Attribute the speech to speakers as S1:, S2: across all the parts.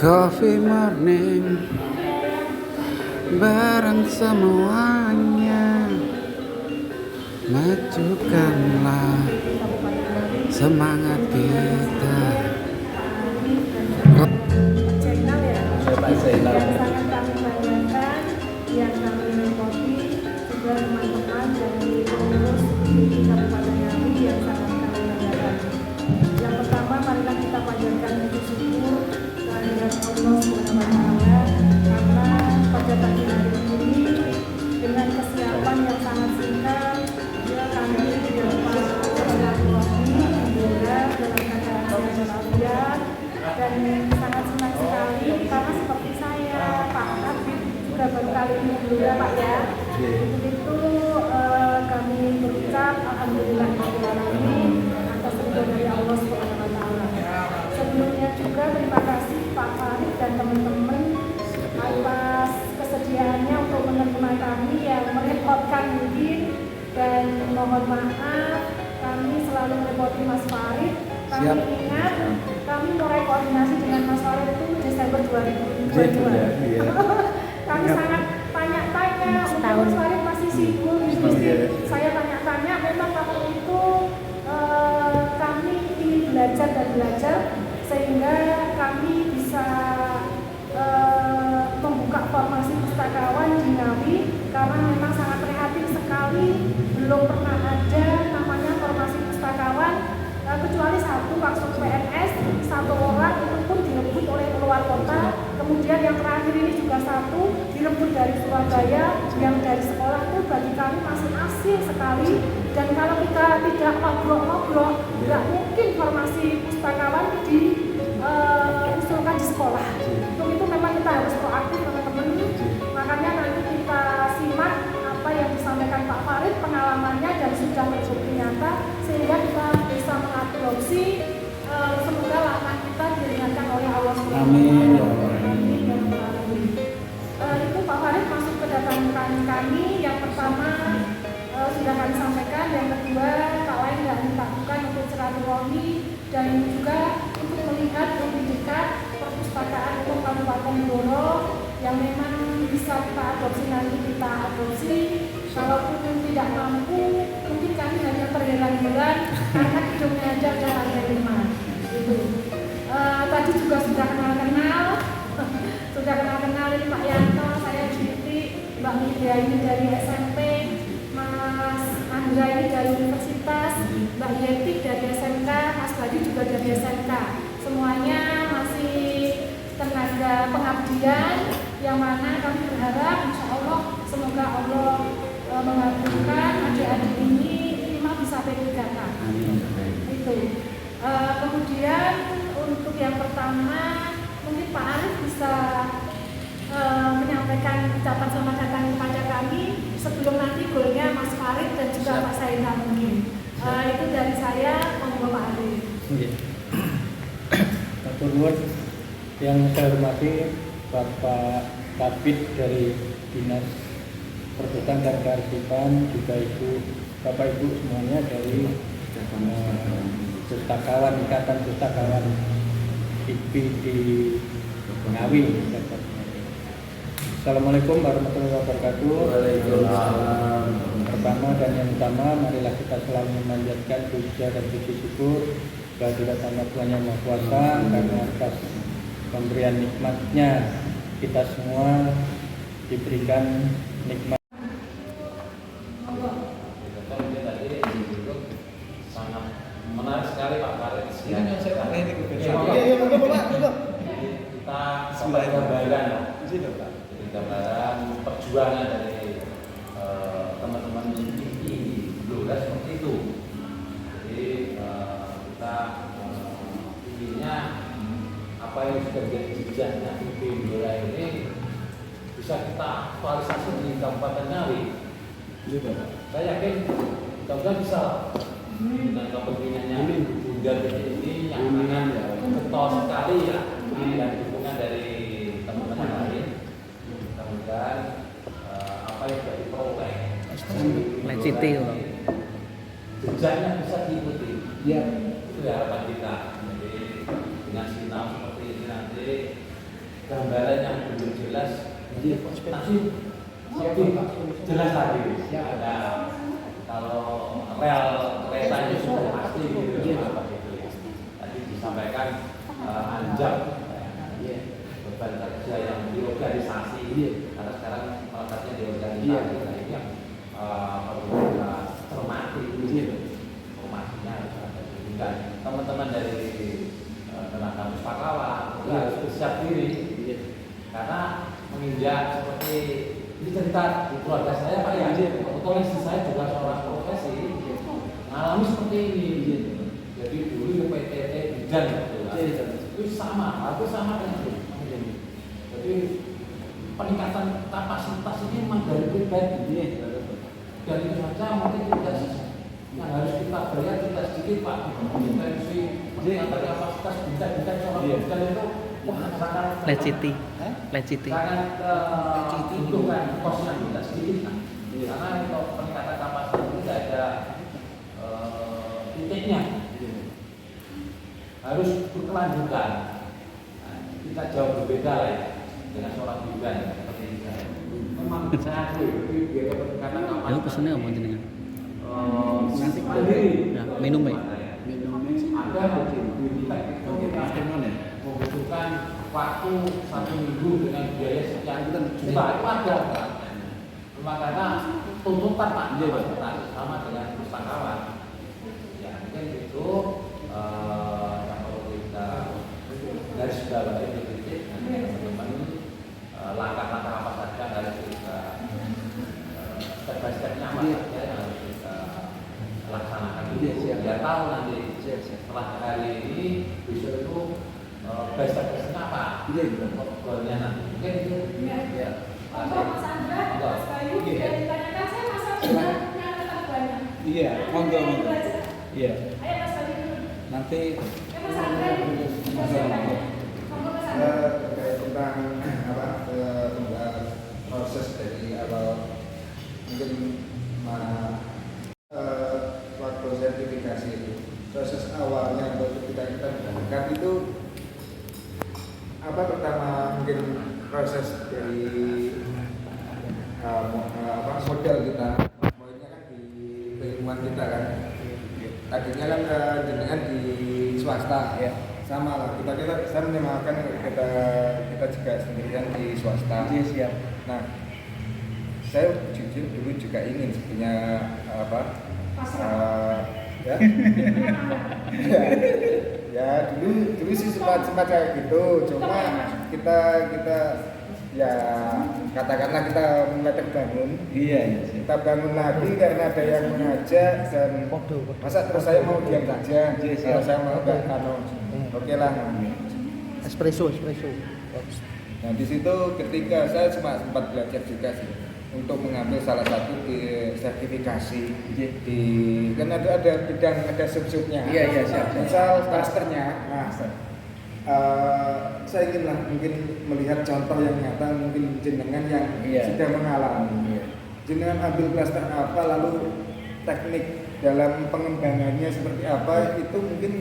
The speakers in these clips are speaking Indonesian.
S1: Coffee morning bareng semuanya, majukanlah semangat kita.
S2: Channel ya, yang sangat kami banggakan, yang kami ikuti juga teman-teman dari pengurus di Kabupaten Ngawi yang sangat kami banggakan. Yang pertama, marilah kita panjatkan puji syukur kehadirat Allah SWT karena pada pagi hari ini dengan kesiapan yang sangat singkat, kami dapat bersilaturahmi dalam keadaan sehat walafiat. Dan sangat senang sekali karena seperti saya, Pak Habib juga baru kali ini dulu ya Pak ya. Untuk itu kami berucap alhamdulillahirobbilalamin atas ridho dari Allah Subhanahu wa taala. Sebelumnya juga terima kasih Pak Farid dan teman-teman atas kesediaannya untuk menerima kami yang merepotkan mungkin, dan mohon maaf kami selalu merepoti Mas Farid. Kami ingat kami mulai koordinasi dengan Mas Farid itu Desember 2022. Kami sangat tanya-tanya, Mas Farid masih sibuk. Saya tanya-tanya, memang waktu itu kami ingin belajar dan belajar sehingga kami bisa membuka formasi pustakawan di Ngawi, karena memang sangat prihatin sekali belum pernah ada namanya formasi pustakawan. Kecuali satu waktu PNS, satu orang itu pun direbut oleh luar kota. Kemudian yang terakhir ini juga satu direbut dari Surabaya, yang dari sekolah itu bagi kami masih asing sekali. Dan kalau kita tidak ngobrol-ngobrol, nggak mungkin formasi pustakawan diusulkan di sekolah. Untuk itu memang kita harus proaktif teman-teman. Makanya nanti kita simak apa yang disampaikan Pak Farid, pengalamannya dan sudah terbukti nyata, sehingga kita bisa mengadopsi. Semoga langkah kita diringankan oleh Allah SWT. Itu Pak Farid masuk ke datangan kami. Yang pertama sudah kami sampaikan, yang kedua tak lain dan tak bukan untuk silaturahmi dan juga untuk melihat lebih dekat perpustakaan untuk Kabupaten Blora yang memang bisa kita adopsi, nanti kita adopsi. Kalaupun tidak mampu, mungkin kami hanya perhelan-helan karena hidungnya aja udah lantai 5 gitu. Tadi juga sudah kenal-kenal ini Pak Yanto, saya Juti, Mbak Media ini dari SMP, Mas Andra ini dari Universitas, Mbak Yeti dari SMK, Mas Badi juga dari SMK. Semuanya masih tenaga pengabdian, yang mana kami berharap insya Allah semoga Allah mengabulkan adik-adik ini minimal bisa P3K. Itu. Kemudian untuk yang pertama mungkin Pak Arif bisa menyampaikan ucapan selamat datang kepada kami sebelum nanti golnya Mas Farid dan juga Pak Saina mungkin. Itu dari saya, monggo Pak Arif.
S3: Turun yang saya hormati Bapak Kabid dari Dinas Perhutanan dan Kearsipan, juga Bapak Ibu semuanya dari Pustakawan, Ikatan Pustakawan IPI di Ngawi. Assalamualaikum warahmatullahi wabarakatuh.
S1: Waalaikumsalam.
S3: Pertama dan yang utama, marilah kita selalu memanjatkan puja dan puji syukur kehadirat Allah Tuhan Yang Maha Kuasa, karena atas pemberian nikmatnya kita semua diberikan nikmat.
S4: Sangat menarik sekali Pak Farid. Kita sampai gambaran perjuangan dari teman-teman di Blora seperti itu. Jadi kita intinya apa yang sudah menjadi jejaknya di Blora ini bisa kita aktualisasi di Kabupaten Ngawi. Saya yakin mudah-mudahan bisa dengan kepentingannya Bunda ini yang sangat getol sekali ya, dan dukungan dari teman-teman lain. Mudah-mudahan apa yang sudah diperoleh jejaknya bisa diikuti. Itu harapan kita. Jadi dengan sinau seperti ini nanti gambaran yang belum jelas nanti lebih jelas lagi. Nah, kalau rel keretanya sudah pasti gitu seperti itu ya. Tadi disampaikan anjak beban kerja yang diorganisasi karena sekarang melekatnya di organisasi. Nah, ini yang perlu kita cermati informasinya harus ada. Dan teman-teman dari tenaga pustakawan harus bersiap diri karena menginjak seperti ini cerita di keluarga saya Pak ya, kebetulan istri saya juga seorang profesi mengalami seperti ini. Jadi dulu PTT bidan itu sama, hampir sama dengan itu. Jadi peningkatan kapasitas ini memang dari pribadi. Dan itu saja mungkin tidak yang harus kita bayar tidak sedikit Pak. Intensi peningkatan kapasitas bidan seorang bidan itu sangat
S1: Leciti.
S4: sangat butuhkan kos yang tidak sedikit kan? Karena untuk peningkatan kapasitas tidak ada titiknya, harus berkelanjutan. Nah, kita jauh berbeda ya dengan seorang bidan seperti saya. Memang saya akui biaya peningkatan kapasitas.
S1: Ya pesennya apa jenengan?
S4: Nanti mandiri.
S1: Ya, minum ya.
S4: Ada bidan itu kita membutuhkan waktu 1 minggu dengan biaya sekian juta itu ada. Makanya tuntutan Pak sama dengan pustakawan. Ya mungkin itu yang perlu kita garis bawahi titik teman-teman langkah-langkah apa saja harus kita step by stepnya apa saja yang harus kita laksanakan itu. Biar tahu nanti setelah hari ini besok itu best-bestnya apa? Goalnya nanti mungkin itu ya.
S2: Mas Andra, Mas Bayu, yang ditanyakan saya masa sebenarnya tetap banyak.
S3: Iya, monggo. Iya.
S2: Ayo Mas Bayu.
S3: Nanti
S2: Mas Andra, monggo Mas Andra.
S5: Terkait tentang proses dari awal mungkin waktu sertifikasi itu proses awalnya untuk kita berangkat itu pertama mungkin proses dari modal kita modalnya kan di lingkungan kita kan tadinya kan jenengan di swasta ya sama lah kita saya menyamakan kita juga sendirian di swasta.
S3: siap.
S5: Nah saya jujur dulu juga ingin punya ya dulu sih sempat kayak gitu, cuma kita ya katakanlah kita mulai terbangun.
S3: Iya.
S5: Kita bangun lagi karena ada yang mengajak dan masa terus saya mau diam saja. Kalau saya mau enggak oke lah.
S3: Espresso.
S5: Nah di situ ketika saya sempat belajar juga sih untuk mengambil salah satu di sertifikasi di kan ada bidang ada sub-subnya.
S3: Iya siap.
S5: Misal klasternya. Nah, saya inginlah mungkin melihat contoh yang nyata mungkin jenengan yang sudah mengalami. Jenengan ambil klaster apa lalu teknik dalam pengembangannya seperti apa itu mungkin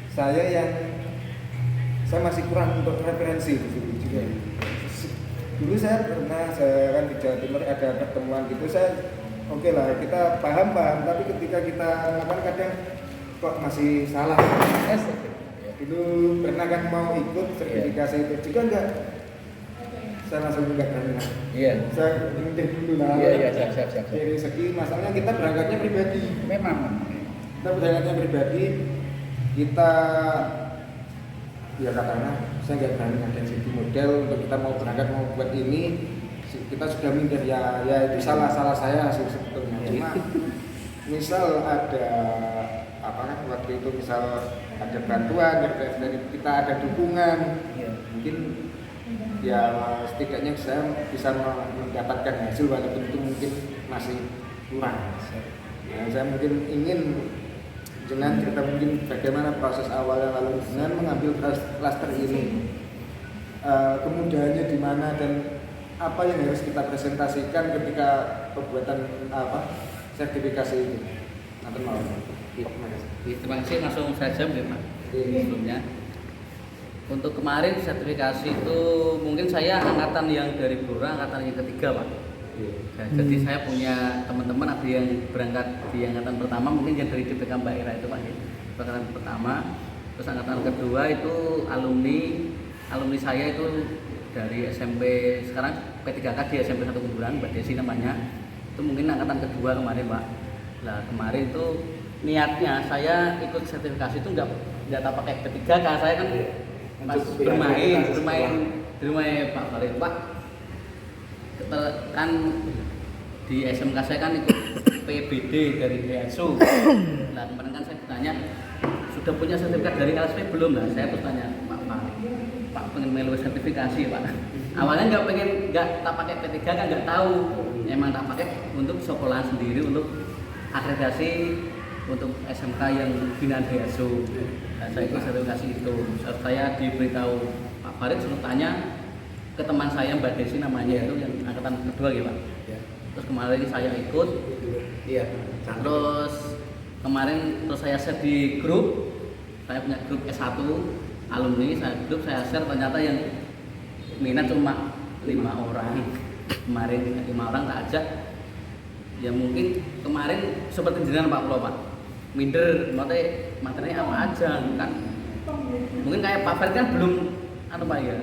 S5: saya masih kurang untuk referensi di situ juga. Dulu saya kan di Jawa Timur ada pertemuan gitu, saya oke lah kita paham tapi ketika kita melakukan kadang kok masih salah. Dulu pernah kan mau ikut sertifikasi itu juga enggak, saya langsung enggak berani. Iya. Saya ingin dulu lah.
S3: Iya siap.
S5: Dari segi masalahnya kita berangkatnya pribadi.
S3: Memang.
S5: Kita berangkatnya pribadi, kita ya katakanlah saya nggak berani ngadain segi model untuk kita mau berangkat mau buat ini kita sudah minder ya itu salah saya sih sebetulnya. Cuma misal ada waktu itu misal ada bantuan dari kita ada dukungan mungkin ya setidaknya saya bisa mendapatkan hasil walaupun itu mungkin masih kurang. Ya, saya mungkin ingin dengan cerita mungkin bagaimana proses awalnya lalu dengan mengambil klaster ini kemudahannya di mana dan apa yang harus kita presentasikan ketika pembuatan sertifikasi ini. Nanti mau.
S1: Terima kasih langsung saja Pak sebelumnya.
S6: Untuk kemarin sertifikasi itu mungkin saya angkatan yang dari Blora, angkatan yang ketiga Pak. Ya, jadi saya punya teman-teman ada yang berangkat di angkatan pertama, mungkin yang dari DPK Mbak Ira itu Pak ya. Angkatan pertama, terus angkatan kedua itu alumni saya itu dari SMP sekarang P3K di SMP 1 Kuburan, Mbak Desi namanya. Itu mungkin angkatan kedua kemarin Pak. Nah kemarin itu niatnya saya ikut sertifikasi itu nggak tak pakai P3K, saya kan pas bermain di rumah Pak Farid Pak. Kan di SMK saya kan ikut PBD dari DSU. Nah kemarin kan saya bertanya sudah punya sertifikat dari LSP belum? Nah saya bertanya Pak pengen melu sertifikasi Pak. Awalnya nggak tak pakai P3K kan nggak tahu. Emang tak pakai untuk sekolahan sendiri untuk akreditasi untuk SMK yang binaan DSU. Nah, saya ikut sertifikasi itu. Saya diberitahu Pak Farid suruh tanya ke teman saya Mbak Desi namanya itu yang angkatan kedua ya Pak.
S5: Ya.
S6: Terus kemarin saya ikut.
S5: Iya.
S6: Terus kemarin saya share di grup. Saya punya grup S1 alumni, saya share ternyata yang minat cuma 5 orang. Kemarin 5 orang tak ajak. Ya mungkin kemarin seperti jenengan Pak Pulau Pak. Minder, materinya apa aja kan. Mungkin kayak Pak Farid kan belum Pak ya.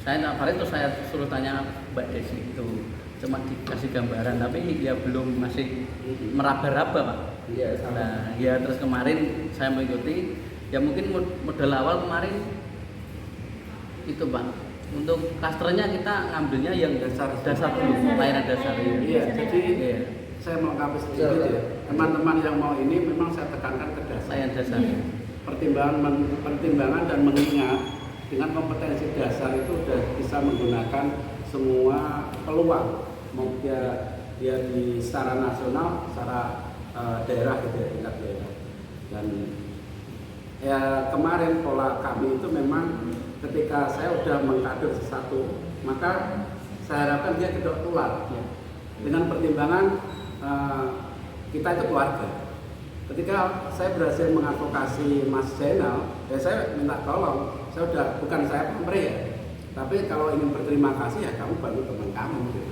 S6: Saya Pak Farid terus saya suruh tanya Mbak Desi itu. Cuma dikasih gambaran tapi ya belum masih meraba-raba Pak.
S5: Iya, sama.
S6: Nah, ya terus kemarin saya mengikuti ya mungkin modal awal kemarin itu Pak. Untuk klasternya kita ngambilnya yang dasar dulu, layanan dasar.
S1: Iya, jadi
S6: iya.
S1: saya mau ngapus sedikit ya. Teman-teman yang mau ini memang saya tekankan ke dasar.
S6: Layanan dasar.
S1: Pertimbangan dan mengingat dengan kompetensi dasar itu sudah bisa menggunakan semua peluang mau dia di secara nasional, secara daerah gitu ya, tingkat daerah. Dan ya kemarin pola kami itu memang ketika saya sudah mengkader sesuatu, maka saya harapkan dia tidak tular ya. Dengan pertimbangan kita itu keluarga. Ketika saya berhasil mengadvokasi Mas Zainal, ya saya minta tolong. Saya sudah bukan saya pamrih ya, tapi kalau ingin berterima kasih ya kamu bantu teman kamu. Gitu.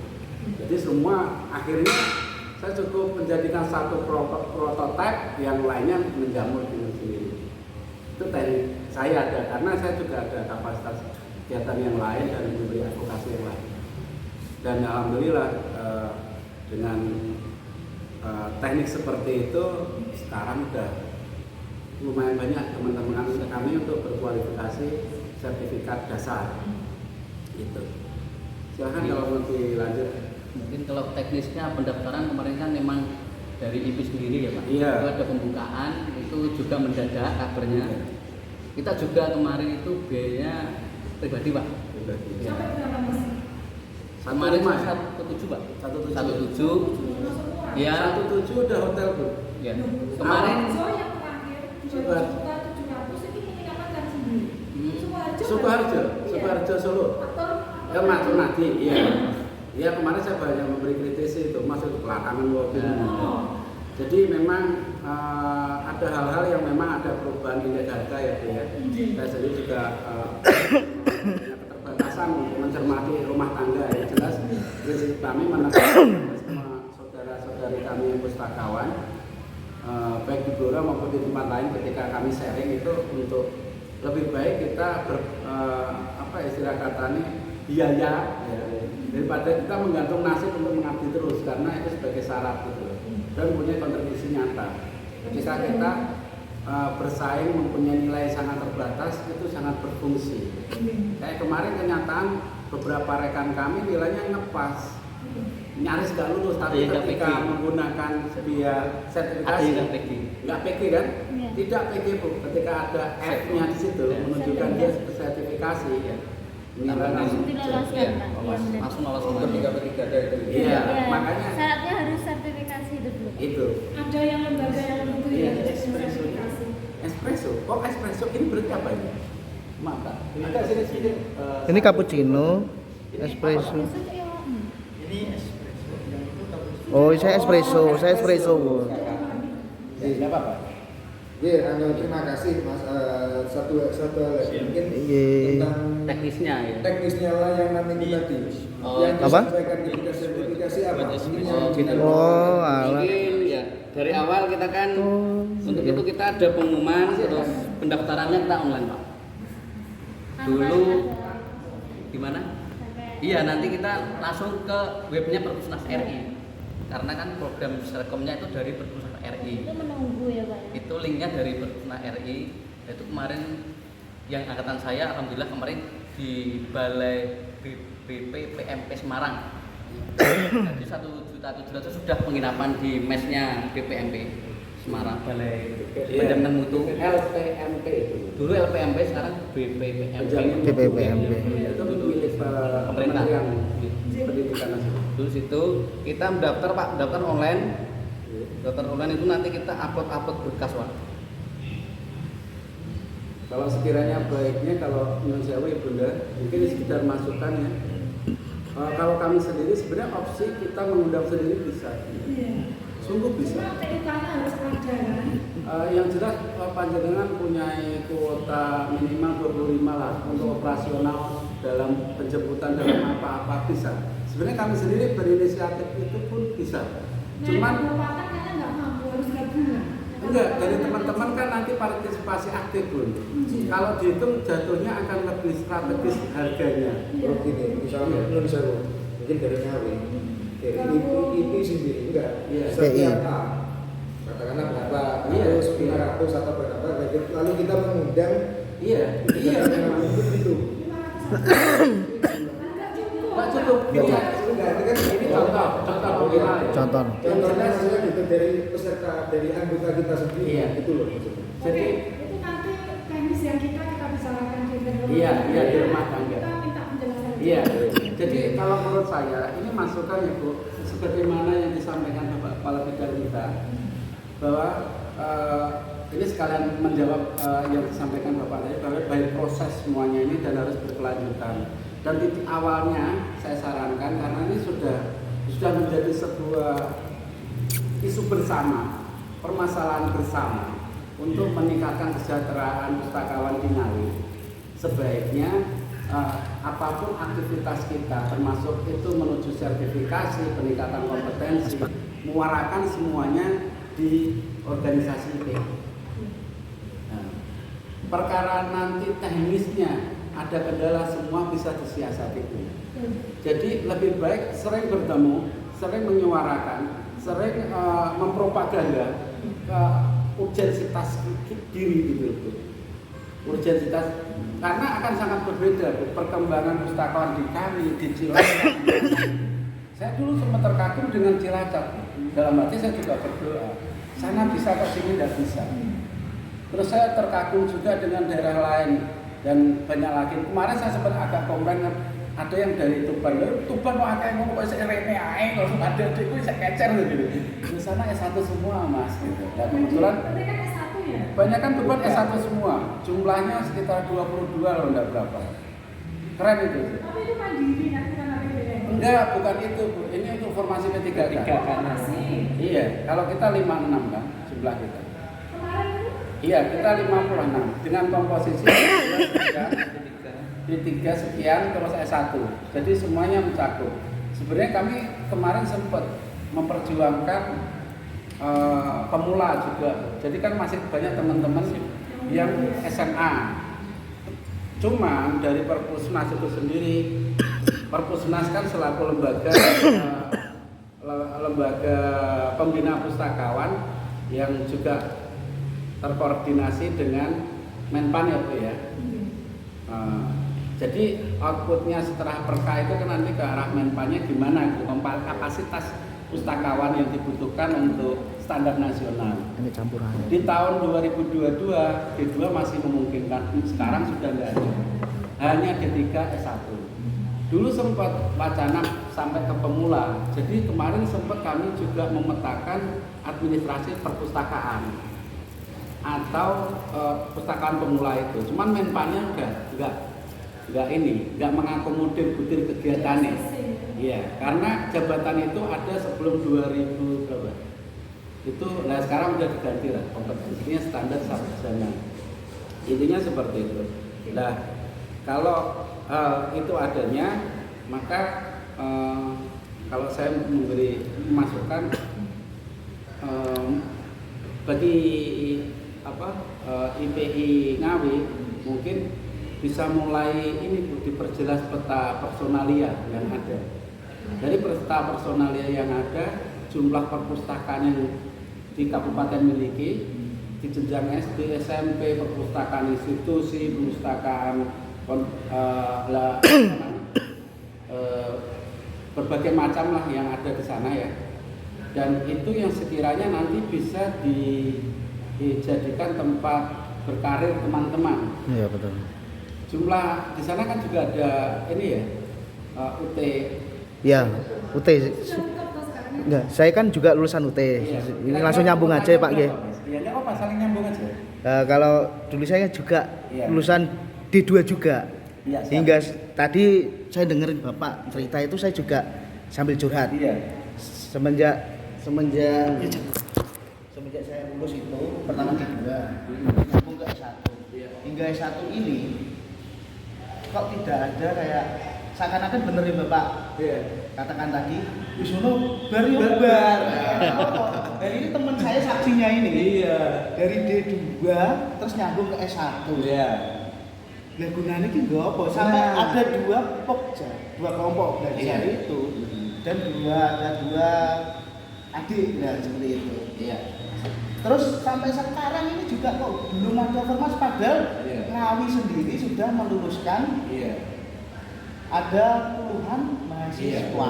S1: Jadi semua akhirnya saya cukup menjadikan satu prototipe, yang lainnya menjamur dengan sendiri. Itu teknik saya ada, karena saya juga ada kapasitas kegiatan yang lain dan memberi advokasi yang lain. Dan alhamdulillah dengan teknik seperti itu sekarang sudah lumayan banyak teman-teman kami untuk berkualifikasi sertifikat dasar. Itu. Silahkan kalau mau dilanjut.
S6: Mungkin kalau teknisnya pendaftaran kemarin kan memang dari IP sendiri ya Pak.
S1: Iya.
S6: Itu ada pembukaan, itu juga mendadak kabarnya. Kita juga kemarin itu biayanya pribadi Pak.
S1: Pribadi.
S6: Ya.
S2: Sampai berapa Mas?
S6: Kemarin
S1: 1,5
S6: 17 Pak.
S1: 17.
S6: Ya.
S1: 17 udah hotel Bu.
S6: Ya. Kemarin
S2: So yang terakhir 2.700.000 ini menyamakan sendiri.
S1: Sukoharjo Solo. Ya Mas Nadi, iya. Iya kemarin saya banyak memberi kritisi itu masuk belakangan waktu itu. Jadi memang ada hal-hal yang memang ada perubahan indeks harga ya Bu ya. Saya sendiri juga punya keterbatasan untuk mencermati rumah tangga ya. Jelas prinsip kami menekankan sama saudara-saudari kami yang pustakawan, baik di Blora maupun di tempat lain ketika kami sharing itu untuk lebih baik kita istilah katanya biaya ya, daripada kita menggantung nasib untuk mengabdi terus, karena itu sebagai syarat gitu dan punya kontribusi nyata. Ketika kita bersaing mempunyai nilai sangat terbatas, itu sangat berfungsi. Kayak kemarin kenyataan beberapa rekan kami nilainya ngepas, nyaris gak lulus, tapi ketika menggunakan sebuah sertifikasi nggak PG kan? Tidak PG Bu, ketika ada F-nya di situ menunjukkan dia sertifikasi ya.
S6: langsung lolos
S5: Ketiga itu.
S1: Iya, makanya
S7: syaratnya harus sertifikasi dulu.
S1: itu.
S2: Ada yang lembaga yang itu ya, sertifikasi.
S1: Espresso. Oh, espresso ini berarti apa ini? Maka. Kita sini.
S8: Ini cappuccino, espresso.
S3: Ini espresso, yang itu cappuccino.
S8: Oh, saya espresso, Bu.
S1: Enggak apa-apa.
S5: Iya, terima kasih Mas. Satu hal lagi mungkin
S8: Iya.
S5: tentang
S6: Teknisnya ya.
S5: teknisnya layanan itu tadi.
S6: Oh,
S5: yang
S8: apa?
S5: disampaikan ketika sertifikasi apa? Ini yang
S6: Oh, gitu.
S8: Oh, alah.
S6: Mungkin ya dari awal kita kan untuk itu kita ada pengumuman terus pendaftarannya kita online Pak. Dulu gimana? Iya nanti kita langsung ke webnya Perpusnas RI karena kan program Serkomnya itu dari Perpusnas RI.
S7: Itu menunggu ya Pak.
S6: Itu linknya dari Perpusnas RI. Itu kemarin yang angkatan saya alhamdulillah kemarin di Balai BPPMP Semarang. Jadi 1.700.000 sudah penginapan di mesnya BPMP Semarang Balai Penjaminan Mutu.
S1: LPMP itu.
S6: Dulu LPMP sekarang BPPMP.
S8: BPPMP.
S1: Itu milik
S6: Pemerintah.
S1: Kementerian Pendidikan Nasional.
S6: Dulu situ kita mendaftar Pak, daftar online. Daftar online itu nanti kita upload berkas Pak.
S1: Kalau sekiranya baiknya kalau Nyun Sewu ya Bunda, mungkin ini sekedar masukan ya. Kalau kami sendiri sebenarnya opsi kita mengundang sendiri bisa.
S2: Iya.
S1: Sungguh bisa.
S2: TIK-nya harus ada kan?
S1: Yang jelas panjenengan punya kuota minimal 25 lah untuk operasional dalam penjemputan dalam apa-apa bisa. Sebenarnya kami sendiri berinisiatif itu pun bisa. Cuman
S2: kabupaten kayaknya nggak mampu, harus gabungan.
S1: enggak, dari teman-teman kan nanti partisipasi aktif pun. Kalau dihitung jatuhnya akan lebih strategis harganya.
S5: Oh gini, misalnya lu bisa mungkin dari Ngawi, IP sendiri enggak.
S1: Iya.
S5: Setiap A, katakanlah berapa,
S1: Iya.
S5: 500 atau berapa, lalu kita mengundang
S1: Iya,
S5: iya, itu.
S1: Nggak cukup. Iya.
S5: Enggak, ini kan
S1: Ini contoh pemula ya.
S8: Contoh.
S5: Contohnya maksudnya gitu dari peserta, dari anggota kita sendiri,
S1: Iya.
S5: itu loh maksudnya.
S1: Jadi
S2: itu nanti teknis yang kita bicarakan di dalam.
S1: Iya, di rumah tangga.
S2: Kita minta penjelasan.
S1: Iya, jadi kalau menurut saya ini masukan ya Bu, sebagaimana yang disampaikan Bapak Kepala Bidang kita bahwa ini sekalian menjawab yang disampaikan Bapak tadi bahwa baik proses semuanya ini dan harus berkelanjutan. Dan titik awalnya saya sarankan karena ini sudah menjadi sebuah isu bersama, permasalahan bersama untuk meningkatkan kesejahteraan pustakawan di Ngawi. Sebaiknya apapun aktivitas kita termasuk itu menuju sertifikasi, peningkatan kompetensi, muarakan semuanya di organisasi IP. Nah, perkara nanti teknisnya ada kendala semua bisa disiasati. Jadi lebih baik sering bertemu, sering menyuarakan, sering mempropaganda urgensitas diri gitu. Urgensitas karena akan sangat berbeda perkembangan pustakawan di kami di Cilacap. Saya dulu sempat terkagum dengan Cilacap. Dalam hati saya juga berdoa, sana bisa kok sini tidak bisa. Terus saya terkagum juga dengan daerah lain dan banyak lagi. Kemarin saya sempat agak komplain ada yang dari Tuban mau akeh ngomong kok rene ae langsung ada adikku saya kecer gitu. Di sana S1 semua Mas gitu. Dan kebetulan
S2: Mereka S1 ya?
S1: banyak kan Tuban S1 semua. Jumlahnya sekitar 22 loh enggak berapa. Keren itu.
S2: Tapi itu mandiri kan, bukan APBN.
S1: Enggak, bukan itu Bu. Ini untuk formasi P3K. Iya, kalau kita 56 kan jumlah kita.
S2: Kemarin itu
S1: Iya, kita 56 dengan komposisi D3 sekian terus S1. Jadi semuanya mencakup. Sebenarnya kami kemarin sempat memperjuangkan pemula juga. Jadi kan masih banyak teman-teman yang SMA. Cuma dari Perpusnas itu sendiri, Perpusnas kan selaku lembaga pembina pustakawan yang juga terkoordinasi dengan Menpan ya Bu ya. Jadi outputnya setelah perka itu kan nanti ke arah Menpannya gimana kapasitas pustakawan yang dibutuhkan untuk standar nasional.
S8: Ini campurannya.
S1: Di tahun 2022 D2 masih memungkinkan, sekarang sudah tidak ada. Hanya D3 S1. Dulu sempat wacana sampai ke pemula. Jadi kemarin sempat kami juga memetakan administrasi perpustakaan atau pustakaan pemula itu. Cuman Menpannya enggak mengakomodir butir kegiatannya. Iya, karena jabatan itu ada sebelum 2000 berapa? itu. Nah sekarang udah diganti lah kompetensinya standar sarjana. Intinya seperti itu. Nah kalau itu adanya, maka kalau saya memberi masukan bagi IPI Ngawi mungkin bisa mulai ini Bu, diperjelas peta personalia yang ada. Dari peta personalia yang ada, jumlah perpustakaan yang di kabupaten miliki di jenjang SD, SMP, perpustakaan institusi, perpustakaan berbagai macam lah yang ada di sana ya. Dan itu yang sekiranya nanti bisa dijadikan tempat berkarir teman-teman.
S8: Iya betul.
S1: Jumlah di sana kan juga ada ini ya, UT.
S8: Ya, UT. Enggak, saya kan juga lulusan UT.
S1: Iya.
S8: Ini langsung nyambung aja Pak G.
S1: Iya, enggak apa-apa, saling nyambung aja.
S8: Kalau dulu saya juga
S1: Iya.
S8: lulusan D2 juga.
S1: Iya, siap.
S8: Hingga tadi saya dengerin Bapak cerita itu saya juga sambil curhat.
S1: Iya.
S8: Semenjak saya lulus itu pertama D2 nyambung ke S1.
S1: Iya.
S8: Hingga S1 ini kok tidak ada kayak seakan-akan benerin Bapak
S1: Iya.
S8: katakan tadi Wisono bar. Dan ini teman saya saksinya ini.
S1: Iya.
S8: Dari D2 terus nyambung ke S1.
S1: Iya.
S8: Lah gunanya ki nggo apa? Sampai
S1: Nah.
S8: ada dua kelompok belajar
S1: Iya.
S8: itu. Dan ada dua adik, nah seperti itu.
S1: Iya.
S8: Terus sampai sekarang ini juga kok belum ada ormas, padahal
S1: Iya.
S8: Ngawi sendiri sudah meluluskan
S1: Iya.
S8: ada puluhan mahasiswa.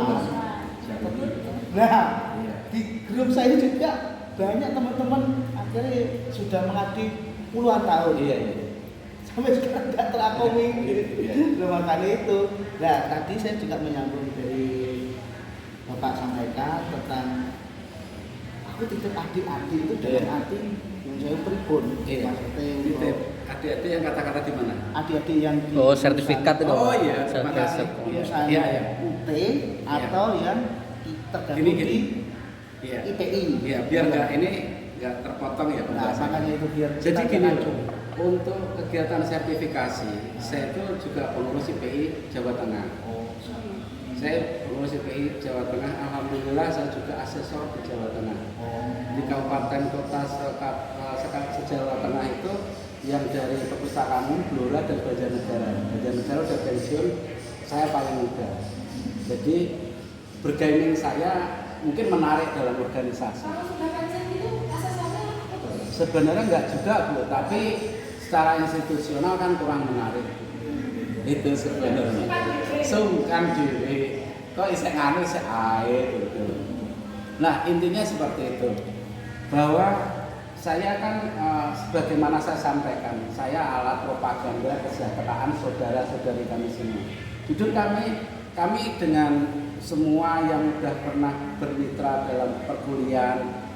S1: Siapa itu?
S8: Nah,
S1: Iya.
S8: di grup saya juga banyak teman-teman akhirnya sudah mengabdi puluhan tahun.
S1: Iya.
S8: Sampai sekarang tidak terakomodir.
S1: Iya.
S8: Nah, makanya itu. Nah, tadi saya juga menyambung dari Bapak sampaikan tentang aku titip adik-adik itu dalam
S1: Iya.
S8: arti yang saya pribun.
S1: Iya.
S8: Maksudnya
S1: Titip
S8: untuk
S1: adik-adik yang kata-kata di mana?
S8: adik-adik yang di
S6: Oh, sertifikat itu.
S1: Oh iya,
S6: Sertifikat.
S1: terima kasih.
S8: lulusan
S1: Iya, iya.
S8: UT atau yang tergabung
S1: Gini.
S8: di
S1: Iya.
S8: IPI.
S1: Iya, biar nggak terpotong ya
S8: Nah,
S1: pembahasannya.
S8: makanya itu biar
S1: Jadi
S8: kita
S1: gini
S8: lanjut.
S1: loh, untuk kegiatan sertifikasi, saya itu juga pengurus IPI Jawa Tengah. Saya pengurus IPI Jawa Tengah, alhamdulillah saya juga asesor di Jawa Tengah. Di kabupaten kota se-Jawa Tengah itu yang dari perpustakaan umum, Blora dan Banjarnegara. Banjarnegara udah pensiun, saya paling muda. Jadi bergaining saya mungkin menarik dalam organisasi. Sebenarnya enggak juga Bu, tapi secara institusional kan kurang menarik. Itu sebenarnya. Sungkan diri, kok isek nganu isek ae gitu. Nah intinya seperti itu, bahwa saya kan sebagaimana saya sampaikan, saya alat propaganda kesejahteraan saudara-saudari kami semua. Jujur kami dengan semua yang sudah pernah bermitra dalam perkuliahan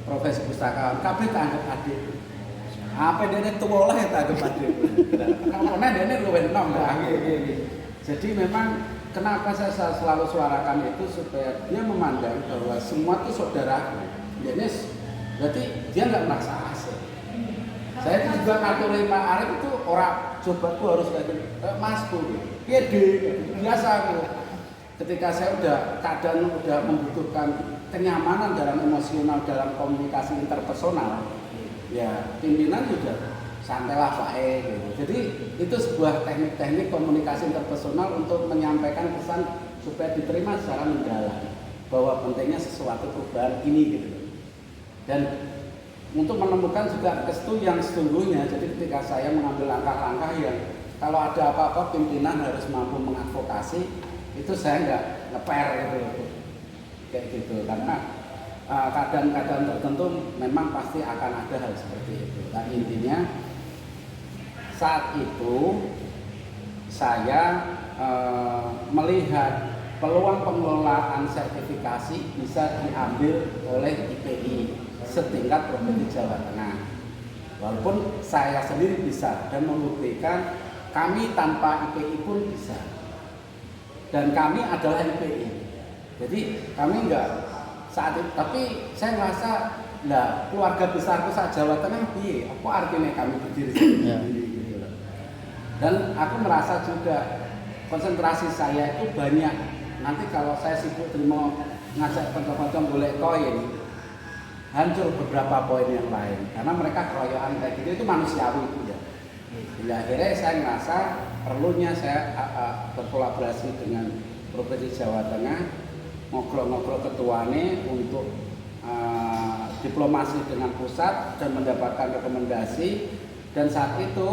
S1: profesi pustakawan, kami tak anggap adik. Apa dia tua lah yang tak anggap adik. Karena dia luwih enom lah. Jadi memang kenapa saya selalu suarakan itu supaya dia memandang bahwa semua itu saudaraku. Jadi berarti dia nggak merasa asing. Saya itu juga ngatur Pak Arif itu orang cobaku harus kayak gitu. Masku, pede, biasa aku. Ketika saya kadang udah membutuhkan kenyamanan dalam emosional dalam komunikasi interpersonal, ya pimpinan juga santailah Pak gitu. Jadi itu sebuah teknik-teknik komunikasi interpersonal untuk menyampaikan pesan supaya diterima secara mendalam bahwa pentingnya sesuatu perubahan ini gitu. Dan untuk menemukan juga restu yang sesungguhnya. Jadi ketika saya mengambil langkah-langkah yang kalau ada apa-apa pimpinan harus mampu mengadvokasi, itu saya nggak ngeper gitu, kayak gitu. Karena keadaan-keadaan tertentu memang pasti akan ada hal seperti itu. Nah intinya saat itu saya melihat peluang pengelolaan sertifikasi bisa diambil oleh IPI setingkat provinsi Jawa Tengah. Walaupun saya sendiri bisa dan membuktikan kami tanpa IPI pun bisa. Dan kami adalah IPI. Jadi kami enggak saat itu, tapi saya merasa Nah, keluarga besarku sak Jawa Tengah piye? Apa artinya kami berdiri sendiri gitu loh. Dan aku merasa juga konsentrasi saya itu banyak. Nanti kalau saya sibuk terima ngajak kanca-kanca golek koin, hancur beberapa poin yang lain. Karena mereka keroyokan kayak gitu itu manusiawi itu ya. Hingga akhirnya saya merasa perlunya saya berkolaborasi dengan Provinsi Jawa Tengah, ngobrol-ngobrol ketuane untuk diplomasi dengan pusat dan mendapatkan rekomendasi, dan saat itu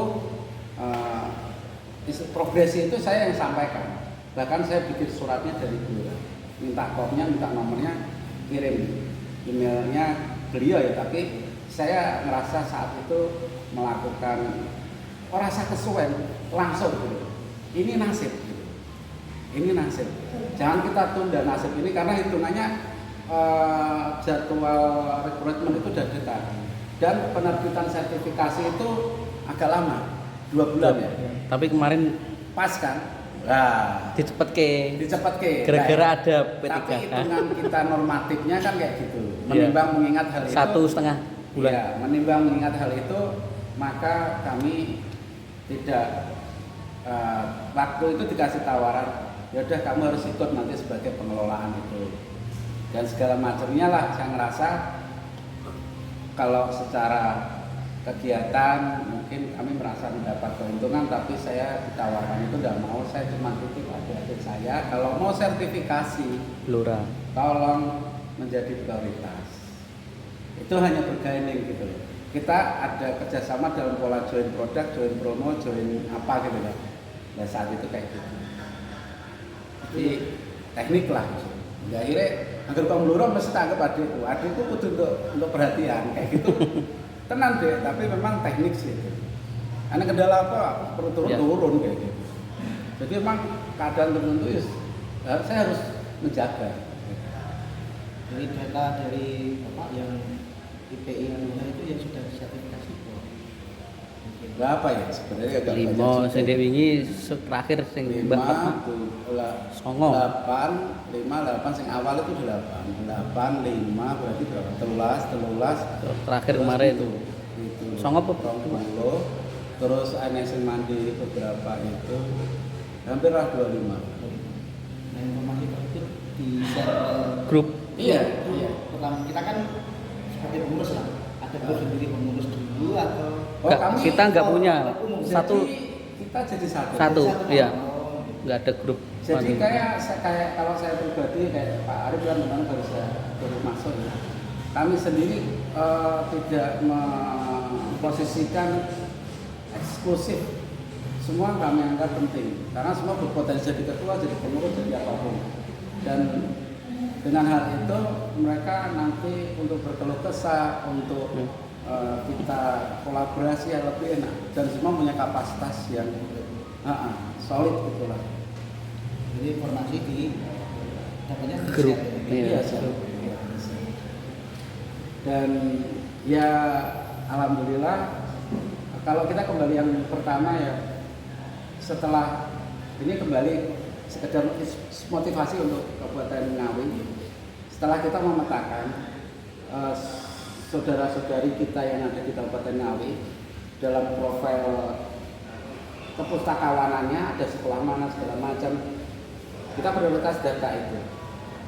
S1: progresi itu saya yang sampaikan. Bahkan saya bikin suratnya dari Blora, minta kodnya, minta nomornya, kirim emailnya beliau ya, tapi saya merasa saat itu melakukan rasa kesuwen langsung gitu. Ini nasib gitu. Ini nasib. Jangan kita tunda nasib ini karena hitungannya jadwal rekrutmen itu sudah dekat, dan penerbitan sertifikasi itu agak lama, 2 bulan ya.
S6: Tapi kemarin
S1: Pas kan? Nah,
S6: dicepetke. Gara-gara
S1: Nah,
S6: ada P3K.
S1: tapi hitungan kita normatifnya kan kayak gitu. Menimbang mengingat hal itu
S6: 1,5 bulan.
S1: Ya, menimbang mengingat hal itu, maka kami tidak waktu itu dikasih tawaran, ya udah kamu harus ikut nanti sebagai pengelolaan itu dan segala macamnya lah. Saya ngerasa kalau secara kegiatan mungkin kami merasa mendapat keuntungan, tapi saya ditawarkan itu tidak mau. Saya cuma titip adik-adik saya, kalau mau sertifikasi
S6: Blora.
S1: tolong menjadi prioritas. Itu hanya bergaining gitu loh. Kita ada kerjasama dalam pola join produk, join promo, join apa gitu kan. Nah saat itu kayak gitu. Jadi teknik lah. Ya, akhirnya agar kaum lurung mesti tanggap adikku untuk perhatian kayak gitu. Tenang deh, tapi memang teknik sih itu. Karena kendala apa perlu turun kayak gitu. Jadi memang keadaan tertentu ya, saya harus menjaga.
S8: Dari data dari Bapak yang IPI itu yang sudah sertifikasi
S1: Berapa ya sebenarnya agak
S6: 5 sing wingi terakhir sing Mbak
S1: songo 8 sing awal itu 8 5 berarti berapa 13
S6: terakhir kemarin
S1: itu
S6: songo apa
S1: 20, terus ada yang mandi beberapa itu hampir 25.
S8: Nah, informasi tersebut di share
S6: grup.
S1: Iya.
S8: Pertama kita kan sebagai pengurus lah, ada grup sendiri pengurus dulu atau
S6: Kita nggak punya satu.
S1: Kita jadi satu.
S6: Satu, iya. Nggak ada grup.
S1: Jadi kayak kalau saya pribadi kayak Pak Arif kan memang baru masuk ya. Kami sendiri tidak memposisikan eksklusif. Semua kami anggap penting karena semua berpotensi jadi ketua, jadi pengurus, jadi apapun. Dan dengan hal itu mereka nanti untuk berkeluh kesah, untuk kita kolaborasi yang lebih enak, dan semua punya kapasitas yang solid gitulah.
S8: Jadi informasi di dapatnya di
S6: grup.
S1: Iya, dan ya alhamdulillah kalau kita kembali yang pertama ya, setelah ini kembali sekedar motivasi untuk Kabupaten Ngawi. Setelah kita memetakan saudara-saudari kita yang ada di Kabupaten Ngawi dalam profil kepustakawanannya, ada sekolah mana segala macam, kita prioritas data itu.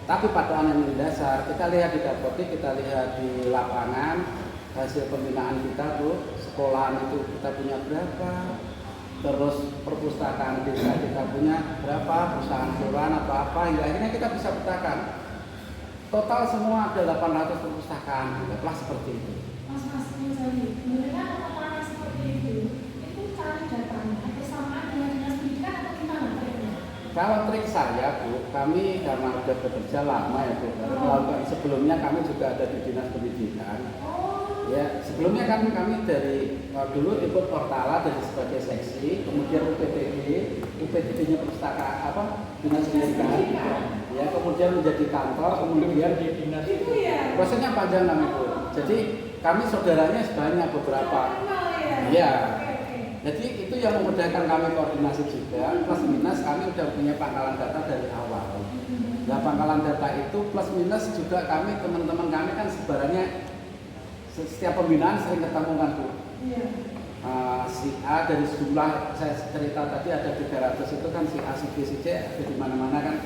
S1: Tapi patokan yang mendasar kita lihat di Dapodik, kita lihat di lapangan hasil pembinaan kita tuh, sekolahan itu kita punya berapa, terus perpustakaan desa kita punya berapa, perusahaan kelurahan atau apa, hingga akhirnya kita bisa petakan total semua ada 800 perpustakaan, anggaplah seperti itu.
S2: Mas Muzani, mendengar kata-kata seperti itu cari datanya atau sama dengan dinas pendidikan atau gimana?
S1: Kalau trik saya Bu, kami karena sudah bekerja lama ya Bu, sebelumnya kami juga ada di dinas pendidikan. Ya, sebelumnya kan kami dari dulu ikut Portala dari sebagai seksi, kemudian UPTD-nya perpustakaan dinas pendidikan, ya kemudian menjadi kantor, kemudian di dinas. Prosesnya panjang kami Bu. Jadi kami saudaranya sebanyak beberapa. Ya. Jadi itu yang memudahkan kami koordinasi juga. Plus minus kami sudah punya pangkalan data dari awal. Nah pangkalan data itu plus minus juga kami teman-teman kami kan sebarannya setiap pembinaan sering ketemu kan Bu.
S2: Iya.
S1: Si A dari sejumlah saya cerita tadi ada 300 itu kan si A, si B, si C ada di mana-mana kan